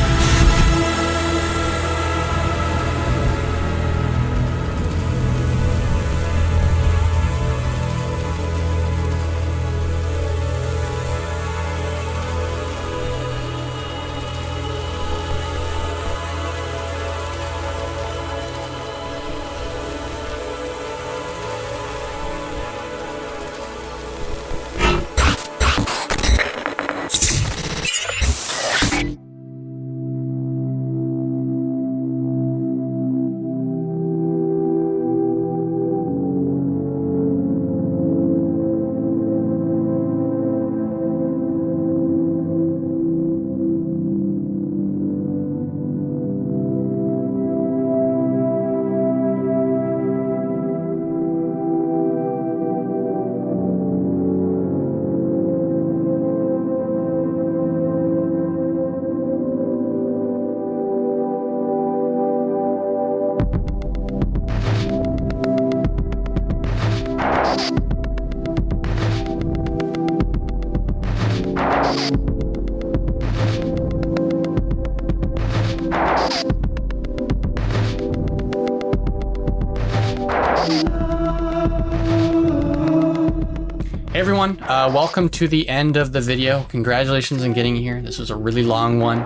Hey everyone, welcome to the end of the video. Congratulations on getting here. This was a really long one.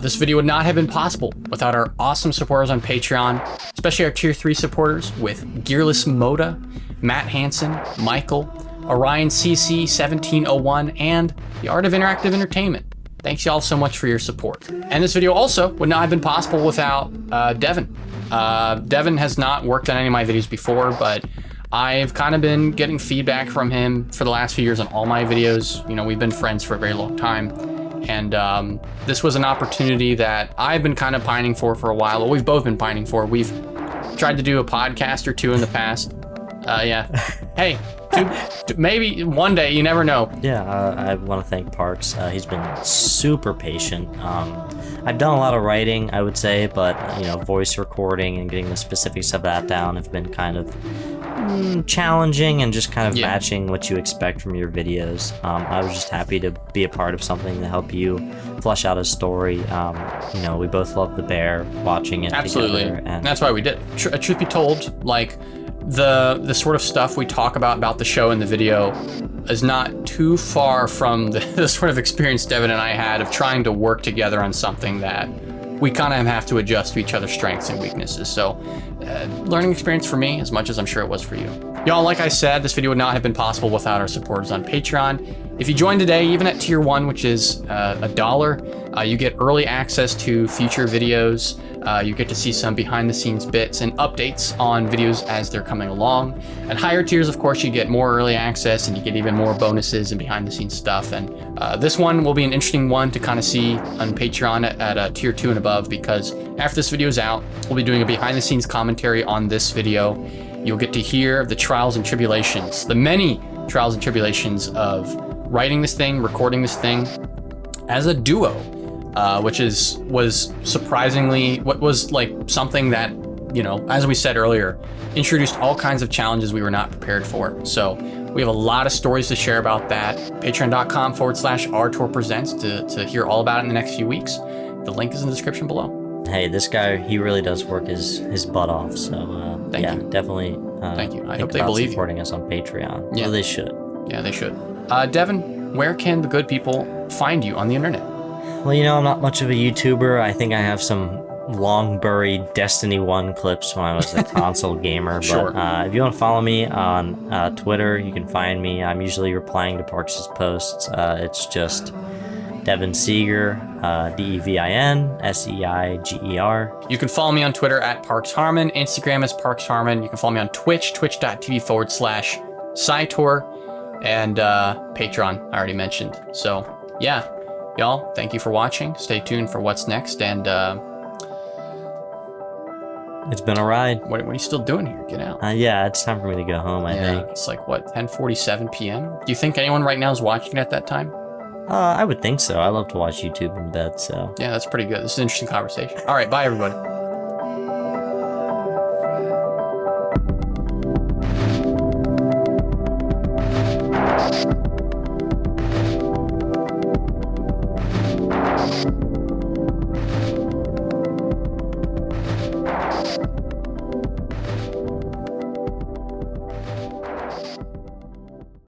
This video would not have been possible without our awesome supporters on Patreon, especially our Tier 3 supporters with Gearless Moda, Matt Hansen, Michael, Orion CC 1701, and the Art of Interactive Entertainment. Thanks y'all so much for your support. And this video also would not have been possible without Devin. Devin has not worked on any of my videos before, but I've kind of been getting feedback from him for the last few years on all my videos. You know, we've been friends for a very long time. And this was an opportunity that I've been kind of pining for a while. Well, we've both been pining for. We've tried to do a podcast or two in the past. Yeah. Hey, maybe one day, you never know. Yeah, I want to thank Parks. He's been super patient. I've done a lot of writing, I would say, but, you know, voice recording and getting the specifics of that down have been kind of challenging and just kind of matching what you expect from your videos. I was just happy to be a part of something to help you flesh out a story. You know, we both love The Bear, watching it Absolutely. together. And that's why we did. Truth be told, like, the sort of stuff we talk about the show and the video is not too far from the sort of experience Devin and I had of trying to work together on something that we kind of have to adjust to each other's strengths and weaknesses. So learning experience for me as much as I'm sure it was for you. Y'all, like I said, this video would not have been possible without our supporters on Patreon. If you join today, even at Tier 1, which is $1, you get early access to future videos. You get to see some behind the scenes bits and updates on videos as they're coming along. At higher tiers, of course, you get more early access and you get even more bonuses and behind the scenes stuff. And this one will be an interesting one to kind of see on Patreon at Tier 2 and above, because after this video is out, we'll be doing a behind the scenes commentary on this video. You'll get to hear the trials and tribulations, the many trials and tribulations of writing this thing, recording this thing as a duo. Which was surprisingly what was like something that, you know, as we said earlier, introduced all kinds of challenges we were not prepared for. So we have a lot of stories to share about that. Patreon.com/ArTorr presents to hear all about it in the next few weeks. The link is in the description below. Hey, this guy, he really does work his butt off. So Thank you. Definitely. Thank you. I think hope they about believe you. supporting us on Patreon. Yeah. Well, they should. Yeah, they should. Devin, where can the good people find you on the internet? Well, you know, I'm not much of a YouTuber. I think I have some long buried Destiny 1 clips when I was a console gamer. Sure. But if you want to follow me on Twitter, you can find me. I'm usually replying to Parks' posts. It's just Devin Seeger, DevinSeiger. You can follow me on Twitter at Parks Harmon. Instagram is Parks Harmon. You can follow me on Twitch, twitch.tv/ArTorr, and Patreon, I already mentioned. So, yeah, y'all, thank you for watching. Stay tuned for what's next, and it's been a ride. What are you still doing here? Get out. Yeah, it's time for me to go home, I think. It's like, what, 10:47 p.m.? Do you think anyone right now is watching at that time? I would think so. I love to watch YouTube in bed, so. Yeah, that's pretty good. This is an interesting conversation. All right, bye, everybody.